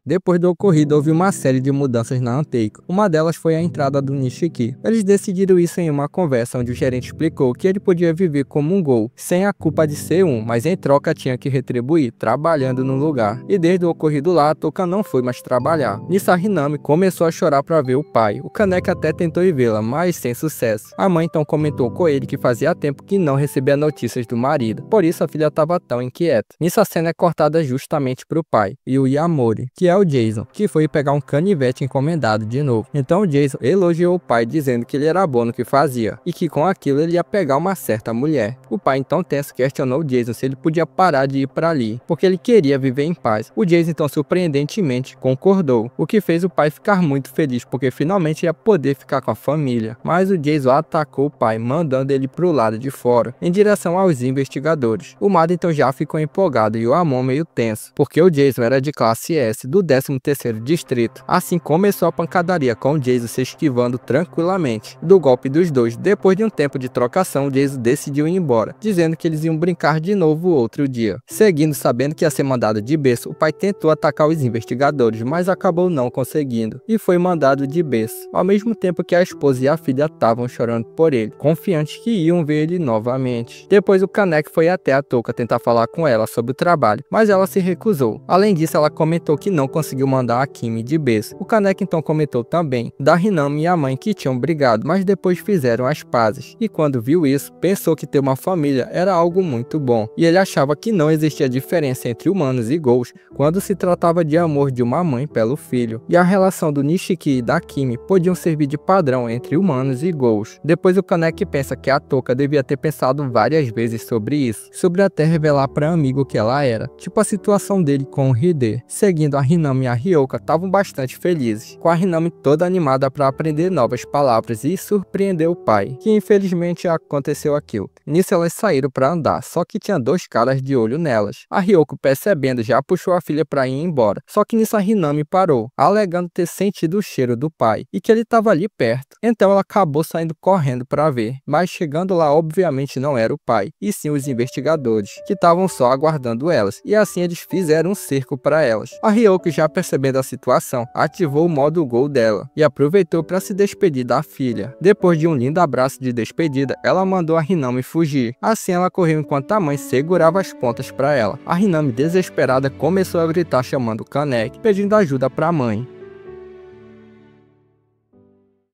Depois do ocorrido, houve uma série de mudanças na Anteico. Uma delas foi a entrada do Nishiki. Eles decidiram isso em uma conversa onde o gerente explicou que ele podia viver como um Gol, sem a culpa de ser um, mas em troca tinha que retribuir, trabalhando no lugar. E desde o ocorrido lá, a Toka não foi mais trabalhar. Nisso, a Hinami começou a chorar para ver o pai. O Kaneki até tentou ir vê-la, mas sem sucesso. A mãe então comentou com ele que fazia tempo que não recebia notícias do marido, por isso a filha estava tão inquieta. Nisso, a cena é cortada justamente pro pai e o Yamori, que é o Jason, que foi pegar um canivete encomendado de novo. Então o Jason elogiou o pai dizendo que ele era bom no que fazia e que com aquilo ele ia pegar uma certa mulher. O pai então tenso questionou o Jason se ele podia parar de ir para ali, porque ele queria viver em paz. O Jason então surpreendentemente concordou, o que fez o pai ficar muito feliz porque finalmente ia poder ficar com a família. Mas o Jason atacou o pai, mandando ele pro lado de fora, em direção aos investigadores. O Mado então já ficou empolgado e o Amon meio tenso, porque o Jason era de classe S, do 13º distrito. Assim começou a pancadaria, com o Jason se esquivando tranquilamente do golpe dos dois. Depois de um tempo de trocação, o Jason decidiu ir embora, dizendo que eles iam brincar de novo outro dia. Seguindo, sabendo que ia ser mandado de berço, o pai tentou atacar os investigadores, mas acabou não conseguindo, e foi mandado de berço, ao mesmo tempo que a esposa e a filha estavam chorando por ele, confiantes que iam ver ele novamente. Depois o Kaneki foi até a Toka tentar falar com ela sobre o trabalho, mas ela se recusou. Além disso, ela comentou que não conseguiu mandar a Kimi de berço. O Kaneki então comentou também da Hinami e a mãe que tinham brigado, mas depois fizeram as pazes, e quando viu isso, pensou que ter uma família era algo muito bom, e ele achava que não existia diferença entre humanos e Ghouls quando se tratava de amor de uma mãe pelo filho, e a relação do Nishiki e da Kimi podiam servir de padrão entre humanos e Ghouls. Depois o Kaneki pensa que a Toka devia ter pensado várias vezes sobre isso, sobre até revelar para amigo que ela era, tipo a situação dele com o Hide. Seguindo, a Hinami e a Ryoka estavam bastante felizes, com a Hinami toda animada para aprender novas palavras e surpreender o pai, que infelizmente aconteceu aquilo. Nisso elas saíram para andar, só que tinha dois caras de olho nelas. A Ryoko, percebendo, já puxou a filha para ir embora, só que nisso a Hinami parou, alegando ter sentido o cheiro do pai e que ele estava ali perto. Então ela acabou saindo correndo para ver, mas chegando lá obviamente não era o pai, e sim os investigadores, que estavam só aguardando elas, e assim eles fizeram um cerco para elas. A Ryoko, já percebendo a situação, ativou o modo Gol dela e aproveitou para se despedir da filha. Depois de um lindo abraço de despedida, ela mandou a Hinami fugir. Assim ela correu enquanto a mãe segurava as pontas para ela. A Hinami, desesperada, começou a gritar chamando o Kaneki, pedindo ajuda para a mãe.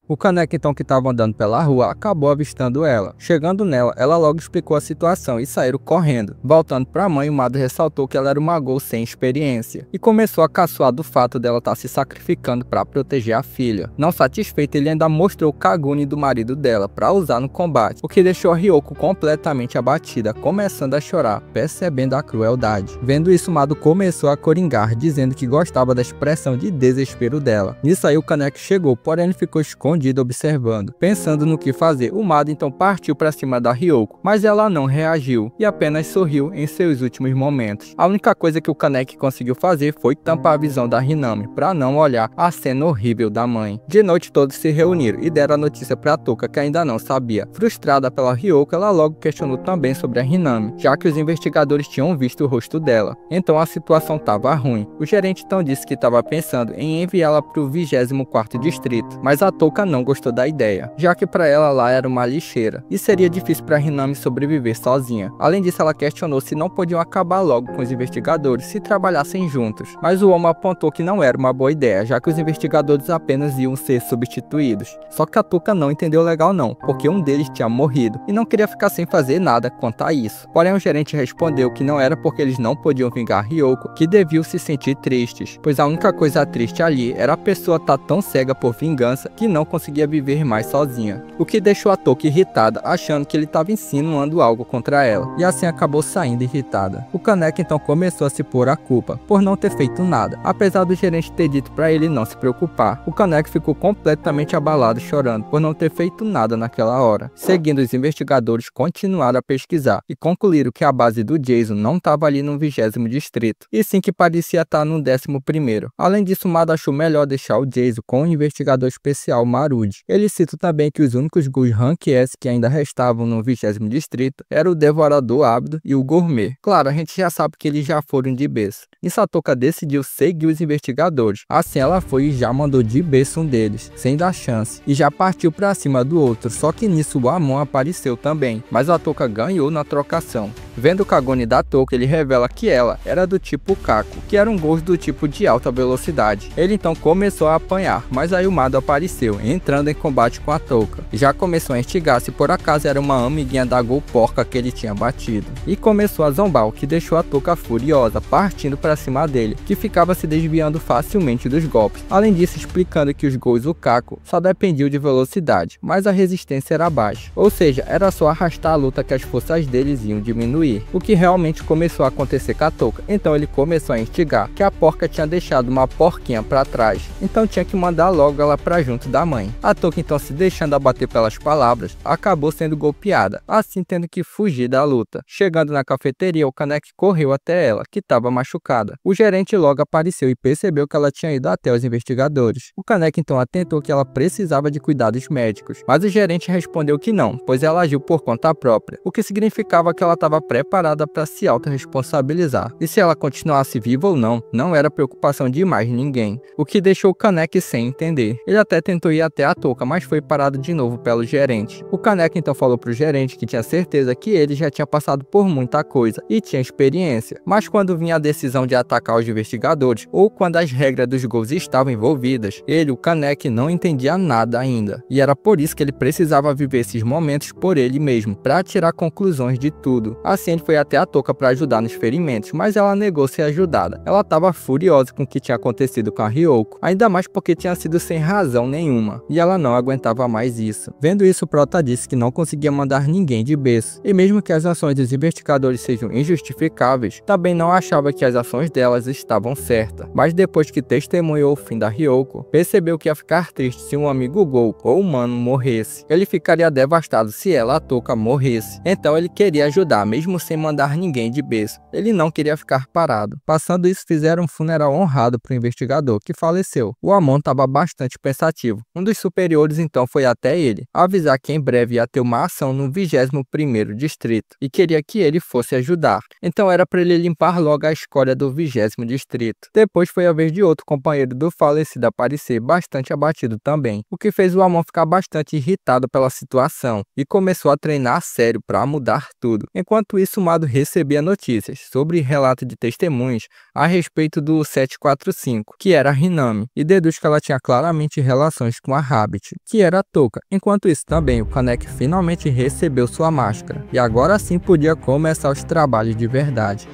O Kaneki então, que estava andando pela rua, acabou avistando ela. Chegando nela, ela logo explicou a situação e saíram correndo. Voltando para a mãe, o Mado ressaltou que ela era uma Ghoul sem experiência e começou a caçoar do fato dela estar se sacrificando para proteger a filha. Não satisfeito, ele ainda mostrou o Kaguni do marido dela para usar no combate, o que deixou a Ryoko completamente abatida, começando a chorar, percebendo a crueldade. Vendo isso, o Mado começou a coringar, dizendo que gostava da expressão de desespero dela. Nisso aí o Kaneki chegou, porém ele ficou escondido observando. Pensando no que fazer, o Mado então partiu para cima da Ryoko, mas ela não reagiu e apenas sorriu em seus últimos momentos. A única coisa que o Kaneki conseguiu fazer foi tampar a visão da Hinami para não olhar a cena horrível da mãe. De noite todos se reuniram e deram a notícia para Toka, que ainda não sabia. Frustrada pela Ryoko, ela logo questionou também sobre a Hinami, já que os investigadores tinham visto o rosto dela. Então a situação estava ruim. O gerente então disse que estava pensando em enviá-la para o 24º distrito, mas a Toka não gostou da ideia, já que para ela lá era uma lixeira e seria difícil para Hinami sobreviver sozinha. Além disso, ela questionou se não podiam acabar logo com os investigadores se trabalhassem juntos, mas o homem apontou que não era uma boa ideia, já que os investigadores apenas iam ser substituídos. Só que a Toka não entendeu legal não, porque um deles tinha morrido e não queria ficar sem fazer nada quanto a isso. Porém, o gerente respondeu que não era porque eles não podiam vingar Ryoko que deviam se sentir tristes, pois a única coisa triste ali era a pessoa estar tão cega por vingança que não conseguia viver mais sozinha, o que deixou a Toka irritada, achando que ele estava insinuando algo contra ela, e assim acabou saindo irritada. O Kaneki então começou a se pôr a culpa por não ter feito nada, apesar do gerente ter dito para ele não se preocupar. O Kaneki ficou completamente abalado, chorando por não ter feito nada naquela hora. Seguindo, os investigadores continuaram a pesquisar e concluíram que a base do Jason não estava ali no 20º distrito, e sim que parecia estar no 11º. Além disso, o Mado achou melhor deixar o Jason com o investigador especial Narude. Ele cita também que os únicos Ghouls Rank S que ainda restavam no 20º distrito eram o Devorador Ávido e o Gourmet. Claro, a gente já sabe que eles já foram de berço. Nisso a Touka decidiu seguir os investigadores. Assim ela foi e já mandou de berço um deles, sem dar chance, e já partiu pra cima do outro, só que nisso o Amon apareceu também, mas a Touka ganhou na trocação. Vendo o Kagome da Touka, ele revela que ela era do tipo Kako, que era um Ghost do tipo de alta velocidade. Ele então começou a apanhar, mas aí o Mado apareceu, entrando em combate com a Touka. Já começou a instigar se por acaso era uma amiguinha da Ghoul porca que ele tinha batido. E começou a zombar, o que deixou a Touka furiosa, partindo para cima dele, que ficava se desviando facilmente dos golpes. Além disso, explicando que os Ghouls do Kako só dependiam de velocidade, mas a resistência era baixa. Ou seja, era só arrastar a luta que as forças deles iam diminuir. O que realmente começou a acontecer com a Touka. Então ele começou a instigar que a porca tinha deixado uma porquinha para trás, então tinha que mandar logo ela para junto da mãe. A Touka então, se deixando abater pelas palavras, acabou sendo golpeada, assim tendo que fugir da luta. Chegando na cafeteria, o Kaneki correu até ela, que estava machucada. O gerente logo apareceu e percebeu que ela tinha ido até os investigadores. O Kaneki então atentou que ela precisava de cuidados médicos, mas o gerente respondeu que não, pois ela agiu por conta própria, o que significava que ela estava preparada para se autorresponsabilizar. E se ela continuasse viva ou não, não era preocupação de mais ninguém, o que deixou o Kaneki sem entender. Ele até tentou ir até a Touka, mas foi parado de novo pelo gerente. O Kaneki então falou pro gerente que tinha certeza que ele já tinha passado por muita coisa e tinha experiência, mas quando vinha a decisão de atacar os investigadores ou quando as regras dos Ghouls estavam envolvidas, ele, o Kaneki, não entendia nada ainda. E era por isso que ele precisava viver esses momentos por ele mesmo, para tirar conclusões de tudo. Assim ele foi até a Touka para ajudar nos ferimentos, mas ela negou ser ajudada. Ela estava furiosa com o que tinha acontecido com a Ryoko, ainda mais porque tinha sido sem razão nenhuma, e ela não aguentava mais isso. Vendo isso, Prota disse que não conseguia mandar ninguém de berço, e mesmo que as ações dos investigadores sejam injustificáveis, também não achava que as ações delas estavam certas. Mas depois que testemunhou o fim da Ryoko, percebeu que ia ficar triste se um amigo Ghoul ou humano morresse. Ele ficaria devastado se ela, a Touka, morresse. Então ele queria ajudar, mesmo sem mandar ninguém de berço. Ele não queria ficar parado. Passando isso, fizeram um funeral honrado para o investigador, que faleceu. O Amon estava bastante pensativo. Um dos superiores então foi até ele, avisar que em breve ia ter uma ação no 21º distrito, e queria que ele fosse ajudar. Então era para ele limpar logo a escória do 20º distrito. Depois foi a vez de outro companheiro do falecido aparecer, bastante abatido também, o que fez o Amon ficar bastante irritado pela situação, e começou a treinar a sério para mudar tudo. Enquanto isso, o Mado recebia notícias sobre relato de testemunhas a respeito do 745, que era a Hinami, e deduz que ela tinha claramente relações com a Rabbit, que era a Touka. Enquanto isso também, o Kaneki finalmente recebeu sua máscara, e agora sim podia começar os trabalhos de verdade.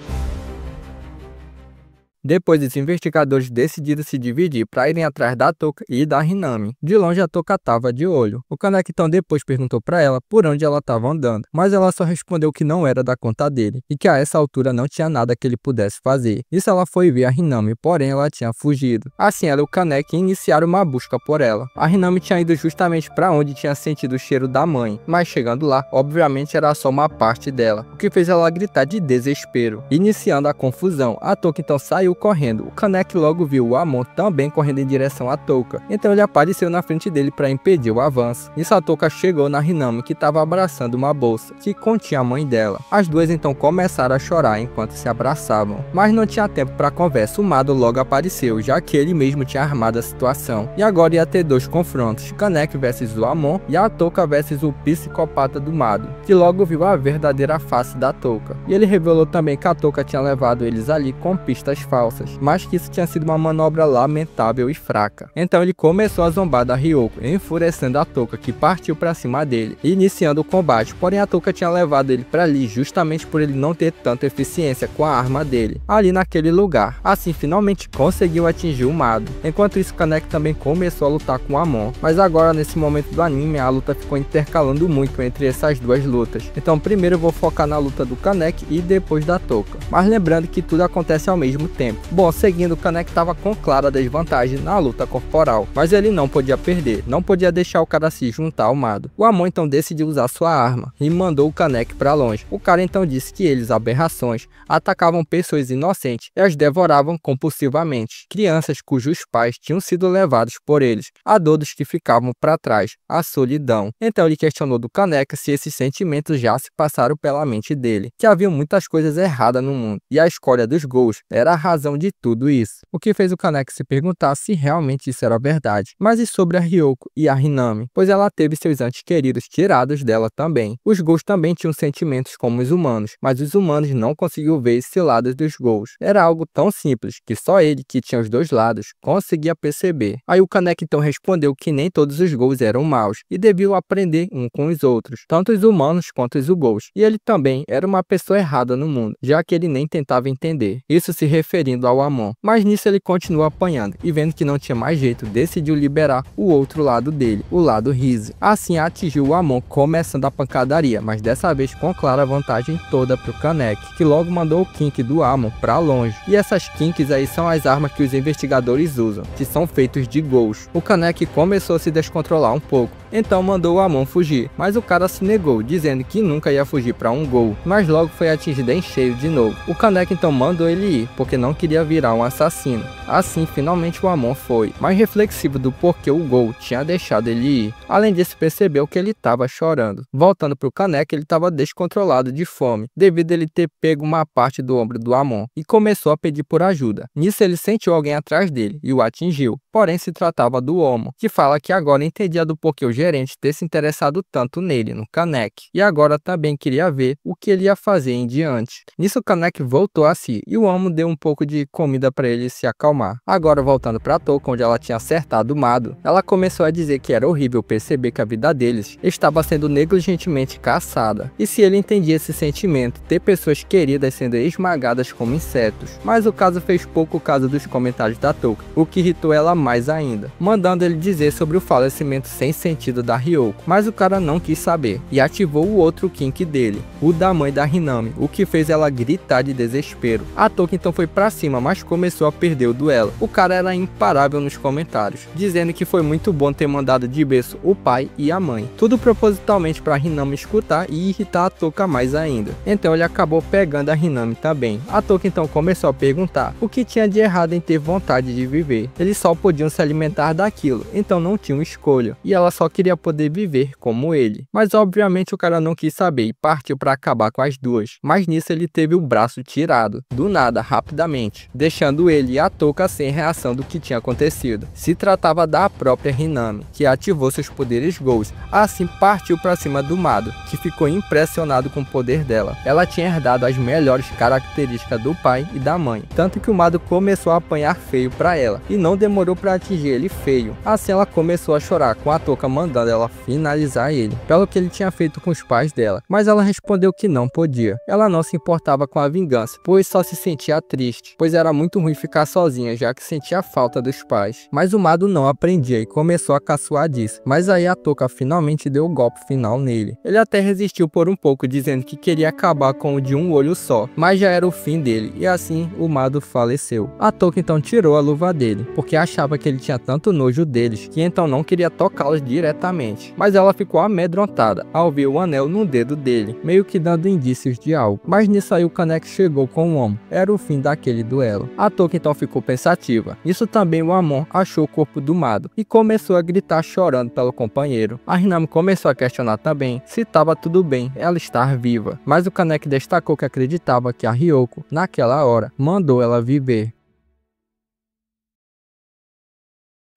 Depois, os investigadores decidiram se dividir para irem atrás da Touka e da Hinami. De longe, a Touka estava de olho. O Kaneki então depois perguntou para ela por onde ela estava andando, mas ela só respondeu que não era da conta dele e que a essa altura não tinha nada que ele pudesse fazer. Isso ela foi ver a Hinami, porém ela tinha fugido. Assim, ela e o Kaneki iniciaram uma busca por ela. A Hinami tinha ido justamente para onde tinha sentido o cheiro da mãe, mas chegando lá, obviamente era só uma parte dela, o que fez ela gritar de desespero. Iniciando a confusão, a Touka então saiu correndo. O Kaneki logo viu o Amon também correndo em direção à Touka, então ele apareceu na frente dele para impedir o avanço. Nisso a Touka chegou na Hinami, que estava abraçando uma bolsa que continha a mãe dela. As duas então começaram a chorar enquanto se abraçavam, mas não tinha tempo para conversa. O Mado logo apareceu, já que ele mesmo tinha armado a situação, e agora ia ter dois confrontos: Kaneki versus o Amon e a Touka versus o psicopata do Mado, que logo viu a verdadeira face da Touka. E ele revelou também que a Touka tinha levado eles ali com pistas falsas, mas que isso tinha sido uma manobra lamentável e fraca. Então ele começou a zombar da Ryoko, enfurecendo a Touka, que partiu para cima dele, iniciando o combate. Porém a Touka tinha levado ele para ali justamente por ele não ter tanta eficiência com a arma dele ali naquele lugar. Assim finalmente conseguiu atingir o Mado. Enquanto isso, Kaneki também começou a lutar com o Amon, mas agora nesse momento do anime a luta ficou intercalando muito entre essas duas lutas. Então primeiro eu vou focar na luta do Kaneki e depois da Touka, mas lembrando que tudo acontece ao mesmo tempo. tempo. Bom, seguindo, o Kaneki estava com clara desvantagem na luta corporal, mas ele não podia perder, não podia deixar o cara se juntar ao Mado. O Amon então decidiu usar sua arma e mandou o Kaneki para longe. O cara então disse que eles, aberrações, atacavam pessoas inocentes e as devoravam compulsivamente, crianças cujos pais tinham sido levados por eles, a dor dos que ficavam para trás, a solidão. Então ele questionou do Kaneki se esses sentimentos já se passaram pela mente dele, que havia muitas coisas erradas no mundo, e a escolha dos Gous era a razão de tudo isso. O que fez o Kaneki se perguntar se realmente isso era verdade. Mas e sobre a Ryoko e a Hinami? Pois ela teve seus entes queridos tirados dela também. Os Gous também tinham sentimentos como os humanos, mas os humanos não conseguiam ver esse lado dos Gous. Era algo tão simples que só ele, que tinha os dois lados, conseguia perceber. Aí o Kaneki então respondeu que nem todos os Gous eram maus e deviam aprender um com os outros, tanto os humanos quanto os Gous. E ele também era uma pessoa errada no mundo, já que ele nem tentava entender. Isso se referindo ao Amon. Mas nisso ele continuou apanhando e vendo que não tinha mais jeito, decidiu liberar o outro lado dele, o lado Rize. Assim atingiu o Amon começando a pancadaria, mas dessa vez com clara vantagem toda pro Kaneki, que logo mandou o Kink do Amon pra longe. E essas Kinks aí são as armas que os investigadores usam, que são feitos de Gous. O Kaneki começou a se descontrolar um pouco, então mandou o Amon fugir, mas o cara se negou, dizendo que nunca ia fugir para um Gou, mas logo foi atingido em cheio de novo. O Kaneki então mandou ele ir, porque não queria virar um assassino. Assim, finalmente o Amon foi, mais reflexivo do porquê o Gou tinha deixado ele ir. Além disso, percebeu que ele estava chorando. Voltando pro Kaneki, ele estava descontrolado de fome, devido a ele ter pego uma parte do ombro do Amon, e começou a pedir por ajuda. Nisso ele sentiu alguém atrás dele, e o atingiu. Porém, se tratava do Omo, que fala que agora entendia do porquê o gerente ter se interessado tanto nele, no Kaneki, e agora também queria ver o que ele ia fazer em diante. Nisso o Kaneki voltou a si, e o Omo deu um pouco de comida para ele se acalmar. Agora voltando para Touka, onde ela tinha acertado o Mado, ela começou a dizer que era horrível perceber que a vida deles estava sendo negligentemente caçada, e se ele entendia esse sentimento, ter pessoas queridas sendo esmagadas como insetos. Mas o caso fez pouco caso dos comentários da Touka, o que irritou ela mais ainda, mandando ele dizer sobre o falecimento sem sentido da Ryoko, mas o cara não quis saber, e ativou o outro Kink dele, o da mãe da Hinami, o que fez ela gritar de desespero. A Touka então foi pra cima, mas começou a perder o duelo. O cara era imparável nos comentários, dizendo que foi muito bom ter mandado de berço o pai e a mãe, tudo propositalmente pra Hinami escutar e irritar a Touka mais ainda. Então ele acabou pegando a Hinami também. A Touka então começou a perguntar o que tinha de errado em ter vontade de viver. Eles só podiam se alimentar daquilo, então não tinham escolha, e ela só queria poder viver como ele. Mas obviamente o cara não quis saber e partiu para acabar com as duas. Mas nisso ele teve o braço tirado, do nada, rapidamente, deixando ele e a Touka sem reação do que tinha acontecido. Se tratava da própria Hinami, que ativou seus poderes Gous, assim partiu para cima do Mado, que ficou impressionado com o poder dela. Ela tinha herdado as melhores características do pai e da mãe, tanto que o Mado começou a apanhar feio para ela, e não demorou para atingir ele feio. Assim ela começou a chorar, com a Touka mandando ela finalizar ele, pelo que ele tinha feito com os pais dela, mas ela respondeu que não podia. Ela não se importava com a vingança, pois só se sentia triste, pois era muito ruim ficar sozinha, já que sentia falta dos pais. Mas o Mado não aprendia e começou a caçoar disso, mas aí a Touka finalmente deu o golpe final nele. Ele até resistiu por um pouco, dizendo que queria acabar com o de um olho só, mas já era o fim dele, e assim o Mado faleceu. A Touka então tirou a luva dele, porque achava que ele tinha tanto nojo deles, que então não queria tocá-los diretamente. Mas ela ficou amedrontada ao ver o anel no dedo dele, meio que dando indícios de algo. Mas nisso aí o Kaneki chegou com o Amon. Era o fim daquele duelo. A Touka então ficou pensativa. Nisso também o Amon achou o corpo do Mado e começou a gritar chorando pelo companheiro. A Hinami começou a questionar também se estava tudo bem ela estar viva, mas o Kaneki destacou que acreditava que a Ryoko, naquela hora, mandou ela viver.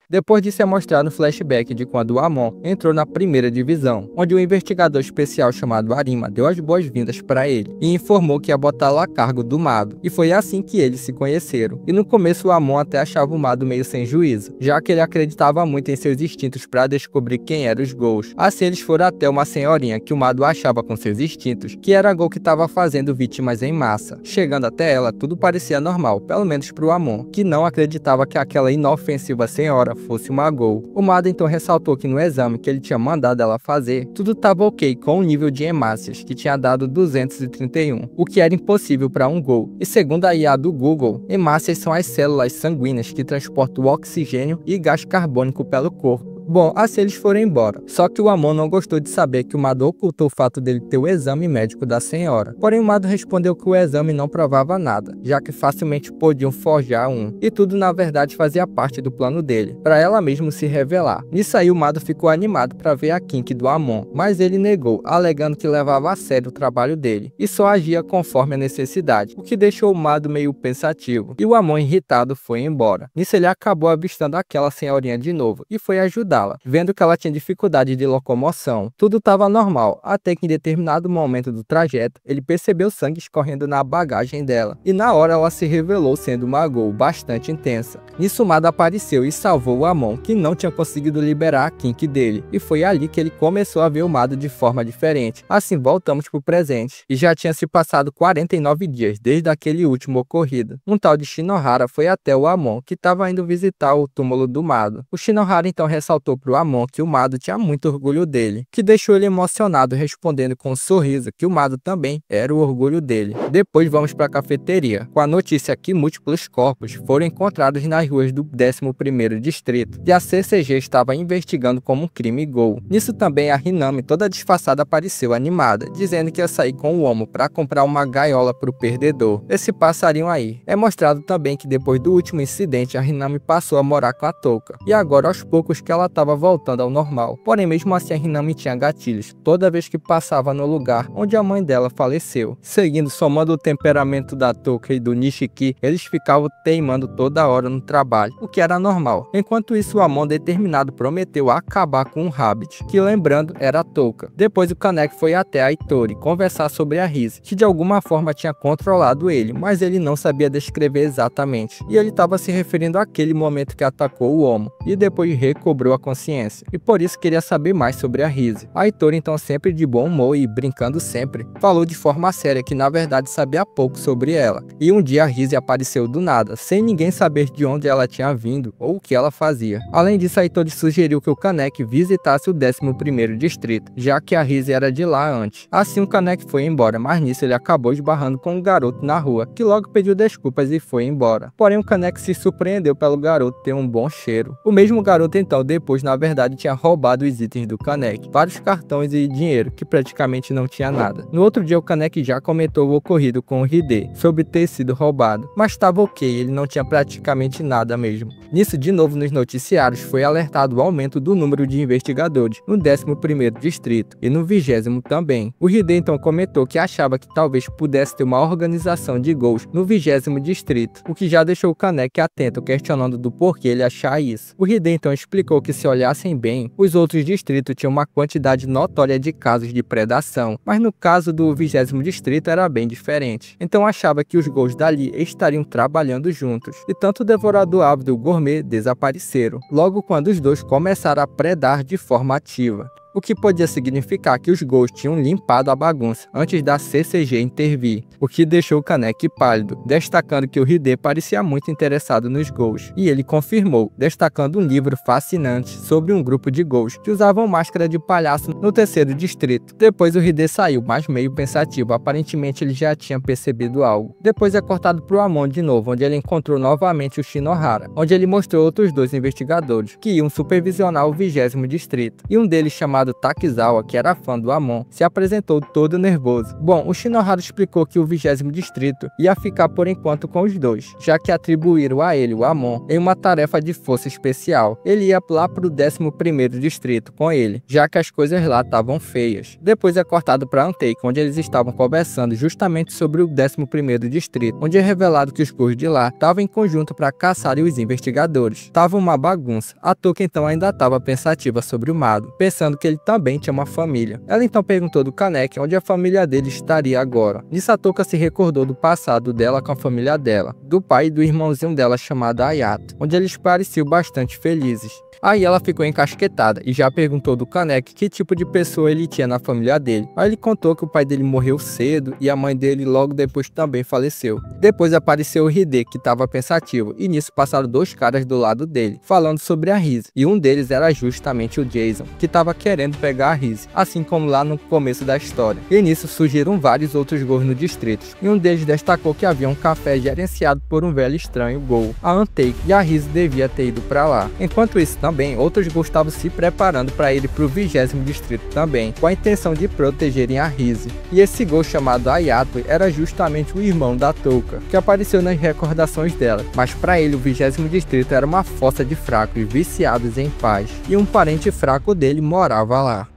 Depois de ser mostrado no flashback de quando o Amon entrou na primeira divisão, onde um investigador especial chamado Arima deu as boas-vindas para ele e informou que ia botá-lo a cargo do Mado, e foi assim que eles se conheceram. E no começo o Amon até achava o Mado meio sem juízo, já que ele acreditava muito em seus instintos para descobrir quem eram os Gous. Assim eles foram até uma senhorinha que o Mado achava com seus instintos que era a Gou que estava fazendo vítimas em massa. Chegando até ela, tudo parecia normal, pelo menos para o Amon, que não acreditava que aquela inofensiva senhora fosse uma Ghoul. O Mado então ressaltou que no exame que ele tinha mandado ela fazer, tudo estava ok com o nível de hemácias, que tinha dado 231, o que era impossível para um Ghoul. E segundo a IA do Google, hemácias são as células sanguíneas que transportam o oxigênio e gás carbônico pelo corpo. Bom, assim eles foram embora. Só que o Amon não gostou de saber que o Mado ocultou o fato dele ter o exame médico da senhora. Porém, o Mado respondeu que o exame não provava nada, já que facilmente podiam forjar um. E tudo, na verdade, fazia parte do plano dele, para ela mesmo se revelar. Nisso aí, o Mado ficou animado para ver a kink do Amon, mas ele negou, alegando que levava a sério o trabalho dele, e só agia conforme a necessidade, o que deixou o Mado meio pensativo. E o Amon, irritado, foi embora. Nisso, ele acabou avistando aquela senhorinha de novo, e foi ajudar. Vendo que ela tinha dificuldade de locomoção, tudo estava normal, até que em determinado momento do trajeto, ele percebeu sangue escorrendo na bagagem dela, e na hora ela se revelou sendo uma Ghoul bastante intensa. Nisso o Mado apareceu e salvou o Amon, que não tinha conseguido liberar a kink dele, e foi ali que ele começou a ver o Mado de forma diferente. Assim voltamos pro presente, e já tinha se passado 49 dias desde aquele último ocorrido. Um tal de Shinohara foi até o Amon, que estava indo visitar o túmulo do Mado. O Shinohara então ressaltou pro Amon que o Mado tinha muito orgulho dele, que deixou ele emocionado, respondendo com um sorriso que o Mado também era o orgulho dele. Depois vamos para a cafeteria, com a notícia que múltiplos corpos foram encontrados nas ruas do 11º distrito, e a CCG estava investigando como um crime Ghoul. Nisso também a Hinami, toda disfarçada, apareceu animada, dizendo que ia sair com o Omo para comprar uma gaiola pro perdedor. Esse passarinho aí. É mostrado também que depois do último incidente a Hinami passou a morar com a Touka, e agora aos poucos que ela estava voltando ao normal. Porém, mesmo assim a Hinami tinha gatilhos toda vez que passava no lugar onde a mãe dela faleceu. Seguindo, somando o temperamento da Touka e do Nishiki, eles ficavam teimando toda hora no trabalho, o que era normal. Enquanto isso, o Amon determinado prometeu acabar com o Rabbit, que lembrando era a Touka. Depois o Kaneki foi até a Itori conversar sobre a Rize, que de alguma forma tinha controlado ele, mas ele não sabia descrever exatamente. E ele estava se referindo àquele momento que atacou o Omo, e depois recobrou a consciência, e por isso queria saber mais sobre a Rize. A Itori, então, sempre de bom humor e brincando sempre, falou de forma séria que na verdade sabia pouco sobre ela. E um dia a Rize apareceu do nada, sem ninguém saber de onde ela tinha vindo ou o que ela fazia. Além disso, a Itori sugeriu que o Kaneki visitasse o 11º distrito, já que a Rize era de lá antes. Assim o Kaneki foi embora, mas nisso ele acabou esbarrando com um garoto na rua, que logo pediu desculpas e foi embora. Porém o Kaneki se surpreendeu pelo garoto ter um bom cheiro. O mesmo garoto então depois na verdade tinha roubado os itens do Kaneki, vários cartões e dinheiro, que praticamente não tinha nada. No outro dia o Kaneki já comentou o ocorrido com o Hide, sobre ter sido roubado, mas estava ok, ele não tinha praticamente nada mesmo. Nisso, de novo nos noticiários, foi alertado o aumento do número de investigadores no 11º distrito, e no 20º também. O Hide então comentou que achava que talvez pudesse ter uma organização de Ghouls no 20º distrito, o que já deixou o Kaneki atento, questionando do porquê ele achar isso. O Hide então explicou que se olhassem bem, os outros distritos tinham uma quantidade notória de casos de predação, mas no caso do 20º distrito era bem diferente. Então achava que os Ghouls dali estariam trabalhando juntos, e tanto o Devorador Ávido e o Gourmet desapareceram, logo quando os dois começaram a predar de forma ativa, o que podia significar que os Ghouls tinham limpado a bagunça antes da CCG intervir, o que deixou o Kaneki pálido, destacando que o Hide parecia muito interessado nos Ghouls, e ele confirmou, destacando um livro fascinante sobre um grupo de Ghouls que usavam máscara de palhaço no 3º distrito. Depois o Hide saiu, mas meio pensativo, aparentemente ele já tinha percebido algo. Depois é cortado pro Amon de novo, onde ele encontrou novamente o Shinohara, onde ele mostrou outros dois investigadores, que iam supervisionar o 20º distrito, e um deles chamado Takizawa, que era fã do Amon, se apresentou todo nervoso. Bom, o Shinohara explicou que o 20º distrito ia ficar por enquanto com os dois, já que atribuíram a ele, o Amon, em uma tarefa de força especial. Ele ia lá pro 11º distrito com ele, já que as coisas lá estavam feias. Depois é cortado para Antake, onde eles estavam conversando justamente sobre o 11º distrito, onde é revelado que os Ghouls de lá estavam em conjunto para caçarem os investigadores. Tava uma bagunça. A Touka então ainda estava pensativa sobre o Mado, pensando que ele ele também tinha uma família. Ela então perguntou do Kaneki onde a família dele estaria agora. Nisso a Touka se recordou do passado dela com a família dela, do pai e do irmãozinho dela chamado Ayato, onde eles pareciam bastante felizes. Aí ela ficou encasquetada e já perguntou do Kaneki que tipo de pessoa ele tinha na família dele. Aí ele contou que o pai dele morreu cedo e a mãe dele logo depois também faleceu. Depois apareceu o Hide, que estava pensativo, e nisso passaram dois caras do lado dele, falando sobre a Rise, e um deles era justamente o Jason, que estava querendo pegar a Rise, assim como lá no começo da história. E nisso surgiram vários outros gols no distrito, e um deles destacou que havia um café gerenciado por um velho estranho, Gol, a Antei, e a Rise devia ter ido para lá. Enquanto isso também, outros Gols estavam se preparando para ir para o 20º distrito também, com a intenção de protegerem a Rise. E esse Gol chamado Ayato era justamente o irmão da Touka, que apareceu nas recordações dela, mas para ele o 20º distrito era uma fossa de fracos viciados em paz, e um parente fraco dele morava lá.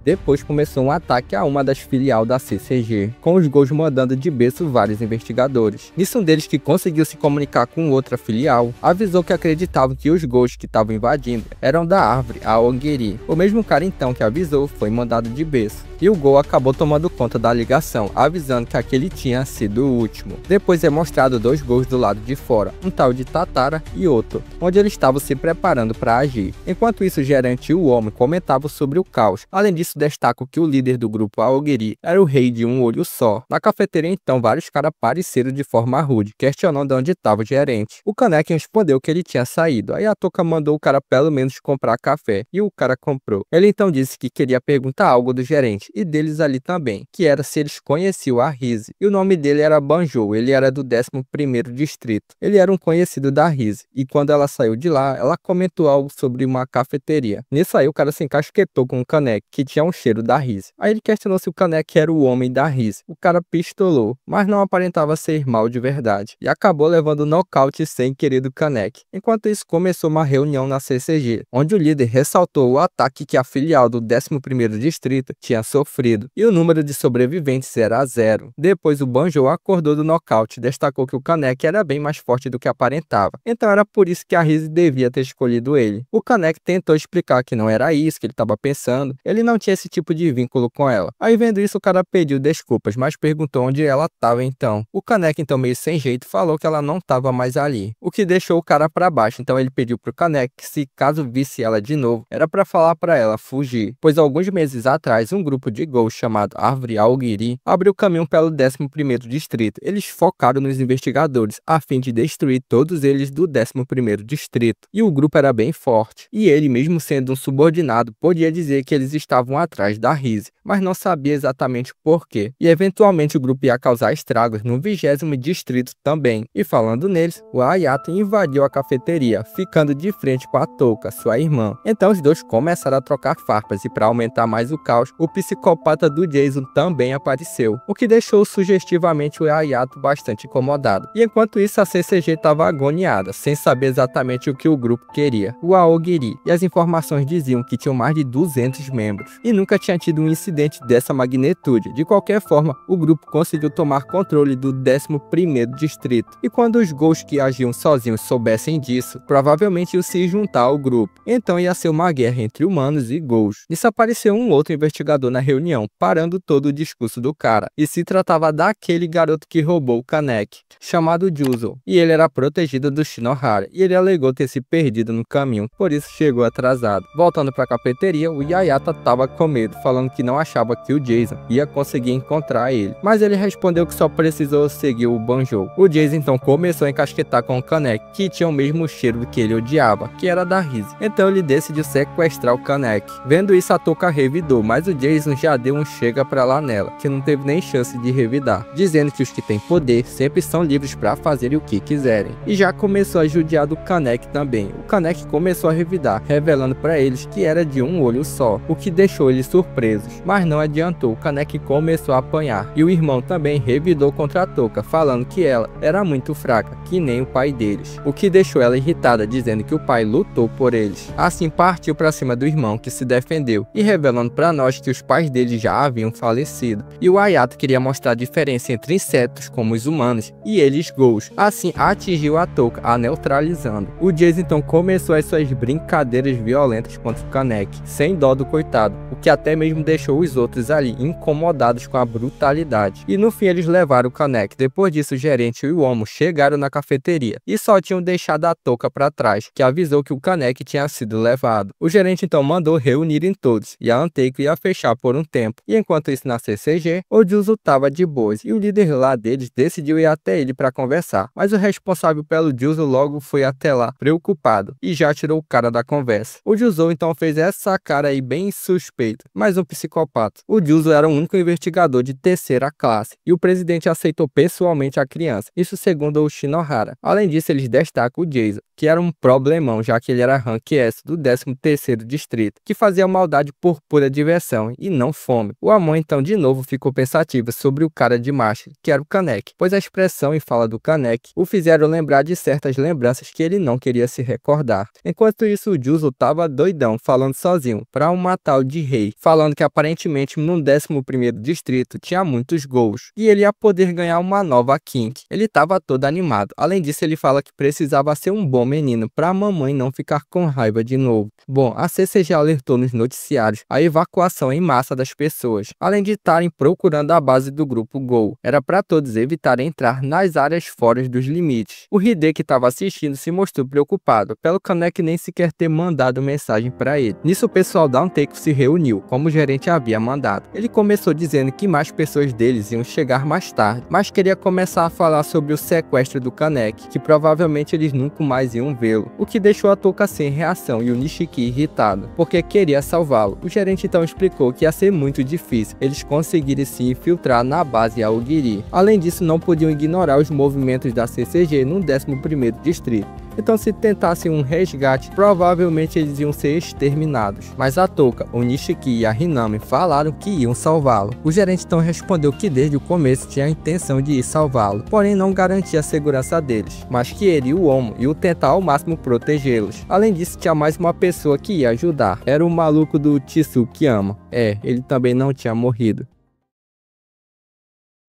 Depois começou um ataque a uma das filial da CCG, com os Gols mandando de berço vários investigadores. Nisso um deles, que conseguiu se comunicar com outra filial, avisou que acreditavam que os Gols que estavam invadindo eram da árvore, a Ongeri. O mesmo cara então que avisou foi mandado de berço, e o Gol acabou tomando conta da ligação, avisando que aquele tinha sido o último. Depois é mostrado dois Gols do lado de fora, um tal de Tatara e outro, onde eles estavam se preparando para agir. Enquanto isso, o gerente e o homem comentavam sobre o caos. Além disso, destaco que o líder do grupo Aogiri era o rei de um olho só. Na cafeteria então, vários caras apareceram de forma rude, questionando onde estava o gerente. O Kaneki respondeu que ele tinha saído, aí a Touka mandou o cara pelo menos comprar café, e o cara comprou. Ele então disse que queria perguntar algo do gerente, e deles ali também, que era se eles conheciam a Rise, e o nome dele era Banjo, ele era do 11º distrito. Ele era um conhecido da Rise, e quando ela saiu de lá, ela comentou algo sobre uma cafeteria. Nisso aí o cara se encasquetou com o Kaneki, que tinha um cheiro da Rise. Aí ele questionou se o Kaneki era o homem da Rise. O cara pistolou, mas não aparentava ser mal de verdade, e acabou levando o nocaute sem querer do Kaneki. Enquanto isso, começou uma reunião na CCG, onde o líder ressaltou o ataque que a filial do 11º distrito tinha sofrido, e o número de sobreviventes era 0. Depois o Banjo acordou do nocaute e destacou que o Kaneki era bem mais forte do que aparentava, então era por isso que a Rise devia ter escolhido ele. O Kaneki tentou explicar que não era isso que ele estava pensando, ele não tinha esse tipo de vínculo com ela. Aí vendo isso, o cara pediu desculpas, mas perguntou onde ela estava então. O Kaneki então, meio sem jeito, falou que ela não estava mais ali, o que deixou o cara para baixo. Então ele pediu pro Kaneki que, se caso visse ela de novo, era para falar para ela fugir, pois alguns meses atrás um grupo de Gols chamado Árvore Aogiri abriu caminho pelo 11º distrito. Eles focaram nos investigadores a fim de destruir todos eles do 11º distrito, e o grupo era bem forte, e ele, mesmo sendo um subordinado, podia dizer que eles estavam atrás da Rise, mas não sabia exatamente por quê, e eventualmente o grupo ia causar estragos no 20º distrito também. E falando neles, o Ayato invadiu a cafeteria, ficando de frente com a Touka, sua irmã. Então os dois começaram a trocar farpas, e para aumentar mais o caos, o psicopata do Jason também apareceu, o que deixou sugestivamente o Ayato bastante incomodado. E enquanto isso, a CCG estava agoniada, sem saber exatamente o que o grupo queria, o Aogiri, e as informações diziam que tinham mais de 200 membros, e nunca tinha tido um incidente dessa magnitude. De qualquer forma, o grupo conseguiu tomar controle do 11º distrito, e quando os Gols que agiam sozinhos soubessem disso, provavelmente iam se juntar ao grupo. Então ia ser uma guerra entre humanos e Gols. Nisso apareceu um outro investigador na reunião, parando todo o discurso do cara, e se tratava daquele garoto que roubou o Kaneki, chamado Juzo, e ele era protegido do Shinohara, e ele alegou ter se perdido no caminho, por isso chegou atrasado. Voltando para a cafeteria, o Yayata tava com medo, falando que não achava que o Jason ia conseguir encontrar ele, mas ele respondeu que só precisou seguir o Banjo. O Jason então começou a encasquetar com o Kaneki, que tinha o mesmo cheiro que ele odiava, que era da Rise. Então ele decidiu sequestrar o Kaneki. Vendo isso, a Touka revidou, mas o Jason já deu um chega pra lá nela, que não teve nem chance de revidar, dizendo que os que têm poder sempre são livres para fazerem o que quiserem. E já começou a judiar do Kaneki também. O Kaneki começou a revidar, revelando para eles que era de um olho só, o que deixou deixou eles surpresos, mas não adiantou, o Kaneki começou a apanhar, e o irmão também revidou contra a Toka, falando que ela era muito fraca, que nem o pai deles, o que deixou ela irritada, dizendo que o pai lutou por eles. Assim partiu para cima do irmão, que se defendeu, e revelando para nós que os pais dele já haviam falecido, e o Hayato queria mostrar a diferença entre insetos como os humanos e eles ghouls, assim atingiu a Toka, a neutralizando. O Jace então começou as suas brincadeiras violentas contra o Kaneki, sem dó do coitado, o que até mesmo deixou os outros ali incomodados com a brutalidade. E no fim eles levaram o Kaneki. Depois disso o gerente e o Omo chegaram na cafeteria e só tinham deixado a Toka para trás, que avisou que o Kaneki tinha sido levado. O gerente então mandou reunirem todos e a Anteiko ia fechar por um tempo. E enquanto isso na CCG, o Juzo tava de boas e o líder lá deles decidiu ir até ele para conversar, mas o responsável pelo Juzo logo foi até lá preocupado e já tirou o cara da conversa. O Juzo então fez essa cara aí bem suspeito, mas um psicopata. O Juzo era o único investigador de terceira classe e o presidente aceitou pessoalmente a criança, isso segundo o Shinohara. Além disso, eles destacam o Jason, que era um problemão, já que ele era rank S do 13º distrito, que fazia maldade por pura diversão e não fome. O Amon então de novo ficou pensativa sobre o cara de marcha, que era o Kaneki, pois a expressão e fala do Kaneki o fizeram lembrar de certas lembranças que ele não queria se recordar. Enquanto isso, o Juzo tava doidão, falando sozinho, para um tal de rei, falando que aparentemente no 11º distrito tinha muitos ghouls, e ele ia poder ganhar uma nova Kink. Ele tava todo animado. Além disso, ele fala que precisava ser um bom menino para a mamãe não ficar com raiva de novo. Bom, a CCG alertou nos noticiários a evacuação em massa das pessoas, além de estarem procurando a base do grupo Ghoul. Era para todos evitarem entrar nas áreas fora dos limites. O Hide, que estava assistindo, se mostrou preocupado pelo Kaneki nem sequer ter mandado mensagem para ele. Nisso o pessoal da Anteiko se reuniu, como o gerente havia mandado. Ele começou dizendo que mais pessoas deles iam chegar mais tarde, mas queria começar a falar sobre o sequestro do Kaneki, que provavelmente eles nunca mais iam vê-lo, o que deixou a Toka sem reação e o Nishiki irritado, porque queria salvá-lo. O gerente então explicou que ia ser muito difícil eles conseguirem se infiltrar na base Aogiri. Além disso, não podiam ignorar os movimentos da CCG no 11º distrito. Então, se tentassem um resgate, provavelmente eles iam ser exterminados. Mas a Toka, o Nishiki e a Hinami falaram que iam salvá-lo. O gerente então respondeu que desde o começo tinha a intenção de ir salvá-lo, porém não garantia a segurança deles, mas que ele e o Omo iam tentar ao máximo protegê-los. Além disso, tinha mais uma pessoa que ia ajudar. Era o maluco do Tsukiyama. Ele também não tinha morrido.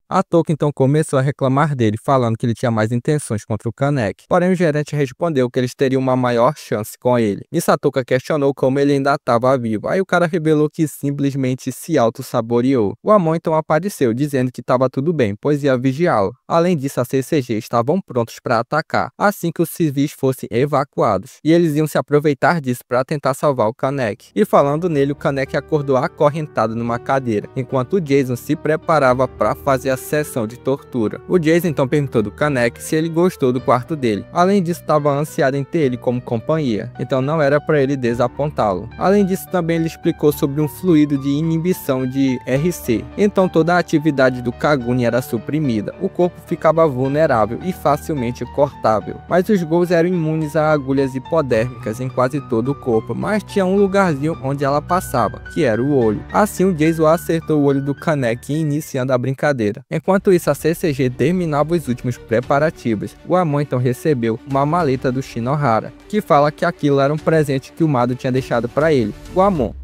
A Toka então começou a reclamar dele, falando que ele tinha mais intenções contra o Kaneki. Porém, o gerente respondeu que eles teriam uma maior chance com ele. Nisso, a Toka questionou como ele ainda estava vivo. Aí o cara revelou que simplesmente se auto-saboreou. O Amon então apareceu, dizendo que estava tudo bem, pois ia vigiá-lo. Além disso, a CCG estavam prontos para atacar, assim que os civis fossem evacuados. E eles iam se aproveitar disso para tentar salvar o Kaneki. E falando nele, o Kaneki acordou acorrentado numa cadeira, enquanto o Jason se preparava para fazer a sessão de tortura. O Jason então perguntou do Kaneki se ele gostou do quarto dele. Além disso, estava ansiado em ter ele como companhia, então não era para ele desapontá-lo. Além disso, também ele explicou sobre um fluido de inibição de RC, então toda a atividade do Kaguni era suprimida. O corpo ficava vulnerável e facilmente cortável, mas os ghouls eram imunes a agulhas hipodérmicas em quase todo o corpo, mas tinha um lugarzinho onde ela passava, que era o olho. Assim, o Jason acertou o olho do Kaneki, iniciando a brincadeira. Enquanto isso, a CCG terminava os últimos preparativos. O Amon então recebeu uma maleta do Shinohara, que fala que aquilo era um presente que o Mado tinha deixado para ele.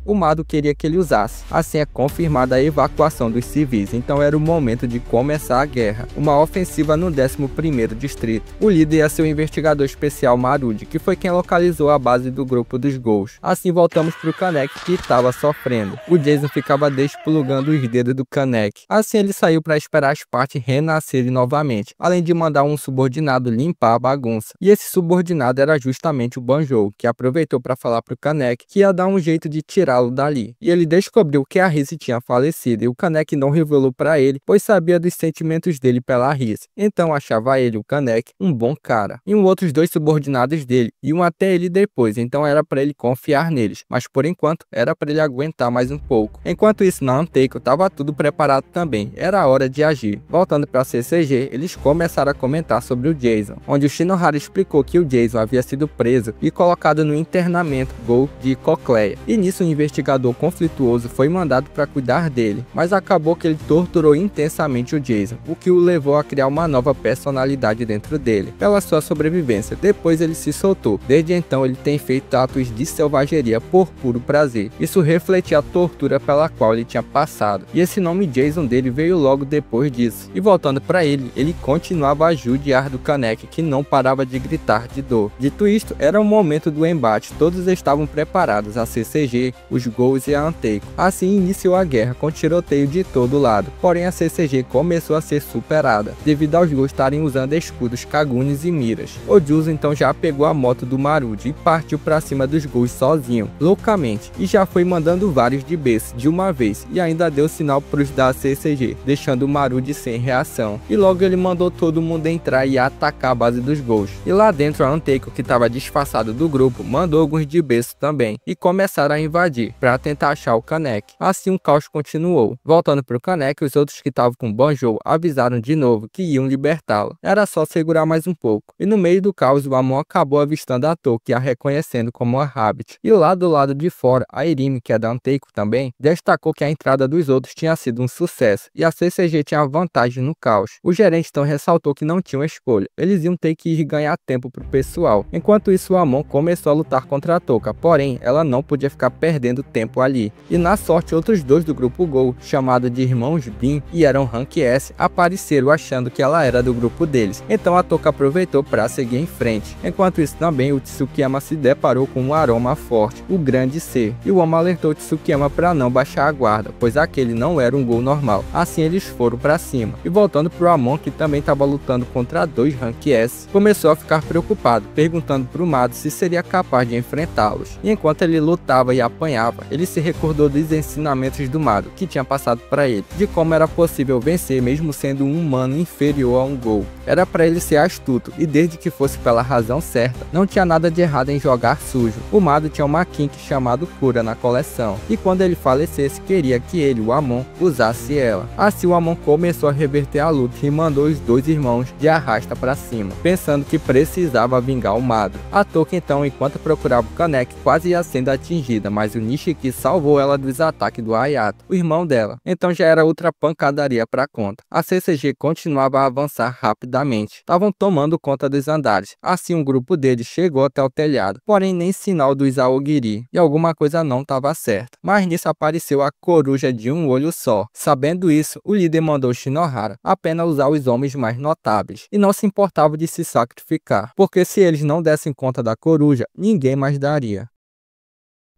O Mado queria que ele usasse. Assim é confirmada a evacuação dos civis, então era o momento de começar a guerra. Uma ofensiva no 11º distrito. O líder ia ser o investigador especial Marudi, que foi quem localizou a base do grupo dos Ghouls. Assim voltamos pro Kaneki, que estava sofrendo. O Jason ficava desplugando os dedos do Kaneki. Assim ele saiu para esperar as partes renascerem novamente, além de mandar um subordinado limpar a bagunça. E esse subordinado era justamente o Banjou, que aproveitou para falar pro Kaneki que ia dar um jeito de tirá-lo dali. E ele descobriu que a Rize tinha falecido, e o Kaneki não revelou para ele, pois sabia dos sentimentos dele pela Rize. Então achava ele, o Kaneki, um bom cara. E outros dois subordinados dele iam até ele depois, então era para ele confiar neles, mas por enquanto era para ele aguentar mais um pouco. Enquanto isso, na Anteiko estava tudo preparado também. Era a hora de de agir. Voltando para CCG, eles começaram a comentar sobre o Jason, onde o Shinohara explicou que o Jason havia sido preso e colocado no internamento Go de Cocleia, e nisso um investigador conflituoso foi mandado para cuidar dele, mas acabou que ele torturou intensamente o Jason, o que o levou a criar uma nova personalidade dentro dele, pela sua sobrevivência. Depois ele se soltou. Desde então ele tem feito atos de selvageria por puro prazer. Isso refletia a tortura pela qual ele tinha passado, e esse nome Jason dele veio logo depois disso. E voltando para ele continuava a judiar do Kaneki, que não parava de gritar de dor. Dito isto, era o momento do embate. Todos estavam preparados, a CCG, os Ghouls e a Anteiko. Assim iniciou a guerra, com tiroteio de todo lado. Porém a CCG começou a ser superada, devido aos Ghouls estarem usando escudos, kagunis e miras. O Juzo então já pegou a moto do Marude e partiu para cima dos Ghouls sozinho, loucamente, e já foi mandando vários de base de uma vez, e ainda deu sinal pros da CCG, deixando o Marude sem reação. E logo ele mandou todo mundo entrar e atacar a base dos Ghouls. E lá dentro a Anteiko, que estava disfarçado do grupo, mandou alguns de berço também, e começaram a invadir, para tentar achar o Kaneki. Assim o caos continuou. Voltando pro Kaneki, os outros que estavam com Banjo avisaram de novo que iam libertá-lo. Era só segurar mais um pouco. E no meio do caos, o Amon acabou avistando a Toki e a reconhecendo como a Rabbit. E lá do lado de fora, a Irimi, que é da Anteiko também, destacou que a entrada dos outros tinha sido um sucesso, e a CCG tinha vantagem no caos. O gerente então ressaltou que não tinham escolha, eles iam ter que ir ganhar tempo pro pessoal. Enquanto isso, o Amon começou a lutar contra a Toka, porém ela não podia ficar perdendo tempo ali. E na sorte, outros dois do grupo Go, chamado de Irmãos Bin e eram Rank S, apareceram achando que ela era do grupo deles. Então a Toka aproveitou para seguir em frente. Enquanto isso também, o Tsukiyama se deparou com um aroma forte, o Grande C, e o homem alertou o Tsukiyama para não baixar a guarda, pois aquele não era um Gol normal. Assim eles foram para cima. E voltando pro Amon, que também estava lutando contra dois Rank S, começou a ficar preocupado, perguntando pro Mado se seria capaz de enfrentá-los. E enquanto ele lutava e apanhava, ele se recordou dos ensinamentos do Mado, que tinha passado para ele, de como era possível vencer mesmo sendo um humano inferior a um Gol. Era para ele ser astuto, e desde que fosse pela razão certa, não tinha nada de errado em jogar sujo. O Mado tinha uma Kink chamado Cura na coleção, e quando ele falecesse, queria que ele, o Amon, usasse ela. Assim o Amon começou a reverter a luta e mandou os dois irmãos de arrasta para cima, pensando que precisava vingar o Mado. A Toki então, enquanto procurava o Kaneki, quase ia sendo atingida, mas o Nishiki salvou ela dos ataques do Hayato, o irmão dela. Então já era outra pancadaria para conta. A CCG continuava a avançar rapidamente, estavam tomando conta dos andares. Assim um grupo deles chegou até o telhado, porém nem sinal dos Aogiri, e alguma coisa não estava certa. Mas nisso apareceu a coruja de um olho só. Sabendo isso, o líder mandou Shinohara apenas usar os homens mais notáveis, e não se importava de se sacrificar, porque se eles não dessem conta da coruja, ninguém mais daria.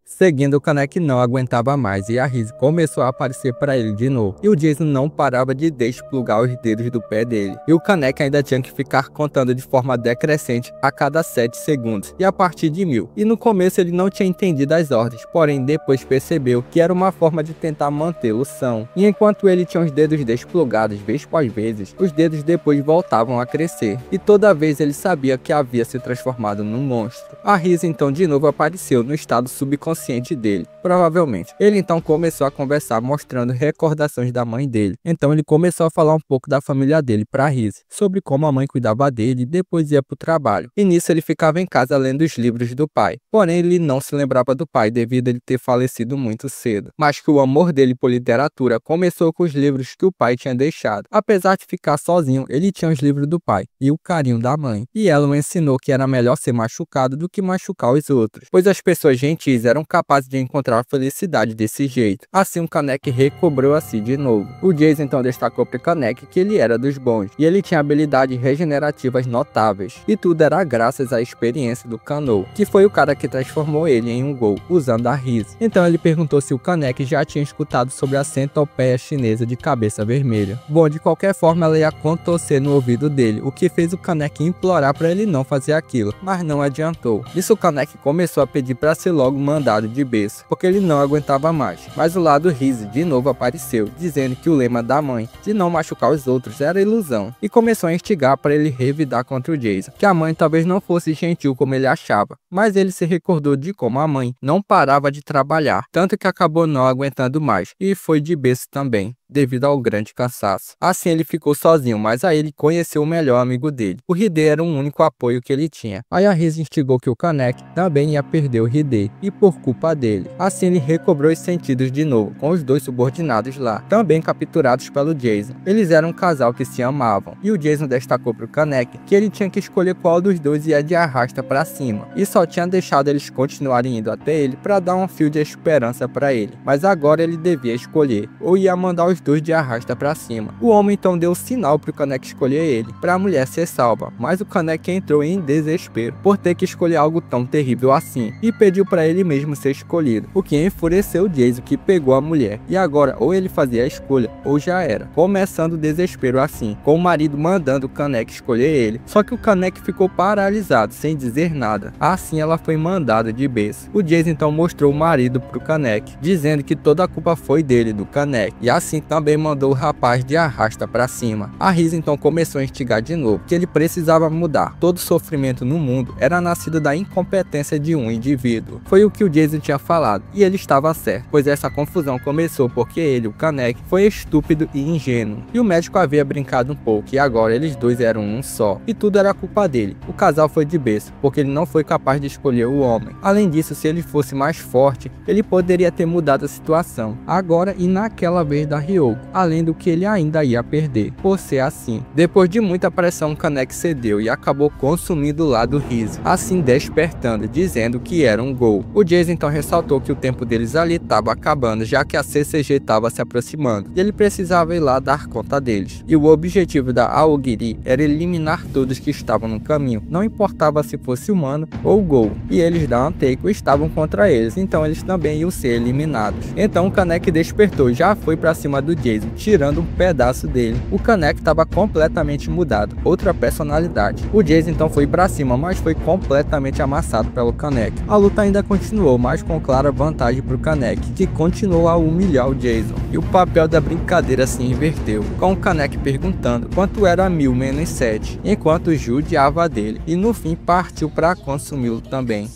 Seguindo, o Kaneki não aguentava mais e a Rize começou a aparecer para ele de novo. E o Jason não parava de desplugar os dedos do pé dele. E o Kaneki ainda tinha que ficar contando de forma decrescente a cada 7 segundos e a partir de 1000. E no começo ele não tinha entendido as ordens, porém depois percebeu que era uma forma de tentar mantê-lo são. E enquanto ele tinha os dedos desplugados vez após vezes, os dedos depois voltavam a crescer. E toda vez ele sabia que havia se transformado num monstro. A Rize então de novo apareceu no estado subconsciente dele, provavelmente. Ele então começou a conversar mostrando recordações da mãe dele. Então ele começou a falar um pouco da família dele para Rize, sobre como a mãe cuidava dele e depois ia pro trabalho. E nisso ele ficava em casa lendo os livros do pai. Porém ele não se lembrava do pai devido a ele ter falecido muito cedo. Mas que o amor dele por literatura começou com os livros que o pai tinha deixado. Apesar de ficar sozinho, ele tinha os livros do pai e o carinho da mãe. E ela o ensinou que era melhor ser machucado do que machucar os outros, pois as pessoas gentis eram capazes de encontrar felicidade desse jeito. Assim o Kaneki recobrou a si de novo. O Jason então destacou para Kaneki que ele era dos bons, e ele tinha habilidades regenerativas notáveis. E tudo era graças à experiência do Kanou, que foi o cara que transformou ele em um Gol, usando a Rize. Então ele perguntou se o Kaneki já tinha escutado sobre a centopeia chinesa de cabeça vermelha. Bom, de qualquer forma ela ia contorcer no ouvido dele, o que fez o Kaneki implorar para ele não fazer aquilo, mas não adiantou. Isso o Kaneki começou a pedir para ser logo mandado de berço, porque ele não aguentava mais. Mas o lado Rize de novo apareceu, dizendo que o lema da mãe de não machucar os outros era ilusão, e começou a instigar para ele revidar contra o Jason, que a mãe talvez não fosse gentil como ele achava, mas ele se recordou de como a mãe não parava de trabalhar, tanto que acabou não aguentando mais, e foi de berço também. devido ao grande cansaço. Assim ele ficou sozinho, mas aí ele conheceu o melhor amigo dele. O Hide era o único apoio que ele tinha. Aí a Riz instigou que o Kaneki também ia perder o Hide, e por culpa dele. Assim ele recobrou os sentidos de novo, com os dois subordinados lá, também capturados pelo Jason. Eles eram um casal que se amavam, e o Jason destacou pro Kaneki que ele tinha que escolher qual dos dois ia de arrasta pra cima, e só tinha deixado eles continuarem indo até ele pra dar um fio de esperança pra ele. Mas agora ele devia escolher, ou ia mandar os dois de arrasta pra cima. O homem então deu sinal pro Kaneki escolher ele, pra mulher ser salva, mas o Kaneki entrou em desespero por ter que escolher algo tão terrível assim, e pediu pra ele mesmo ser escolhido, o que enfureceu o Jason, que pegou a mulher, e agora ou ele fazia a escolha ou já era, começando o desespero assim, com o marido mandando o Kaneki escolher ele, só que o Kaneki ficou paralisado, sem dizer nada. Assim ela foi mandada de berço. O Jason então mostrou o marido pro Kaneki, dizendo que toda a culpa foi dele, do Kaneki, e assim também mandou o rapaz de arrasta pra cima. A Riz então começou a instigar de novo, que ele precisava mudar. Todo sofrimento no mundo era nascido da incompetência de um indivíduo. Foi o que o Jason tinha falado, e ele estava certo, pois essa confusão começou porque ele, o Kaneki, foi estúpido e ingênuo, e o médico havia brincado um pouco, e agora eles dois eram um só, e tudo era culpa dele. O casal foi de berço, porque ele não foi capaz de escolher o homem. Além disso, se ele fosse mais forte, ele poderia ter mudado a situação, agora e naquela vez da Ryoko, além do que ele ainda ia perder, por ser assim. Depois de muita pressão, o Kaneki cedeu e acabou consumindo o lado Riz, assim despertando, dizendo que era um gol. O Jason então ressaltou que o tempo deles ali estava acabando, já que a CCG estava se aproximando, e ele precisava ir lá dar conta deles. E o objetivo da Aogiri era eliminar todos que estavam no caminho, não importava se fosse humano ou gol, e eles da Anteiko estavam contra eles, então eles também iam ser eliminados. Então o Kaneki despertou e já foi pra cima do Jason, tirando um pedaço dele. O Kaneki estava completamente mudado, outra personalidade. O Jason então foi pra cima, mas foi completamente amassado pelo Kaneki. A luta ainda continuou, mas com clara vantagem pro Kaneki, que continuou a humilhar o Jason, e o papel da brincadeira se inverteu, com o Kaneki perguntando quanto era 1000 menos 7, enquanto judiava dele, e no fim partiu para consumi-lo também.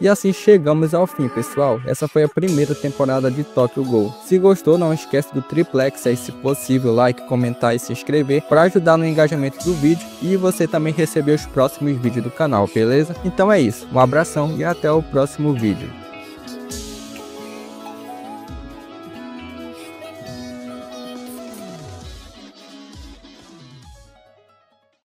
E assim chegamos ao fim, pessoal. Essa foi a primeira temporada de Tokyo Ghoul. Se gostou, não esquece do triplex aí, se possível, like, comentar e se inscrever para ajudar no engajamento do vídeo e você também receber os próximos vídeos do canal, beleza? Então é isso, um abração e até o próximo vídeo.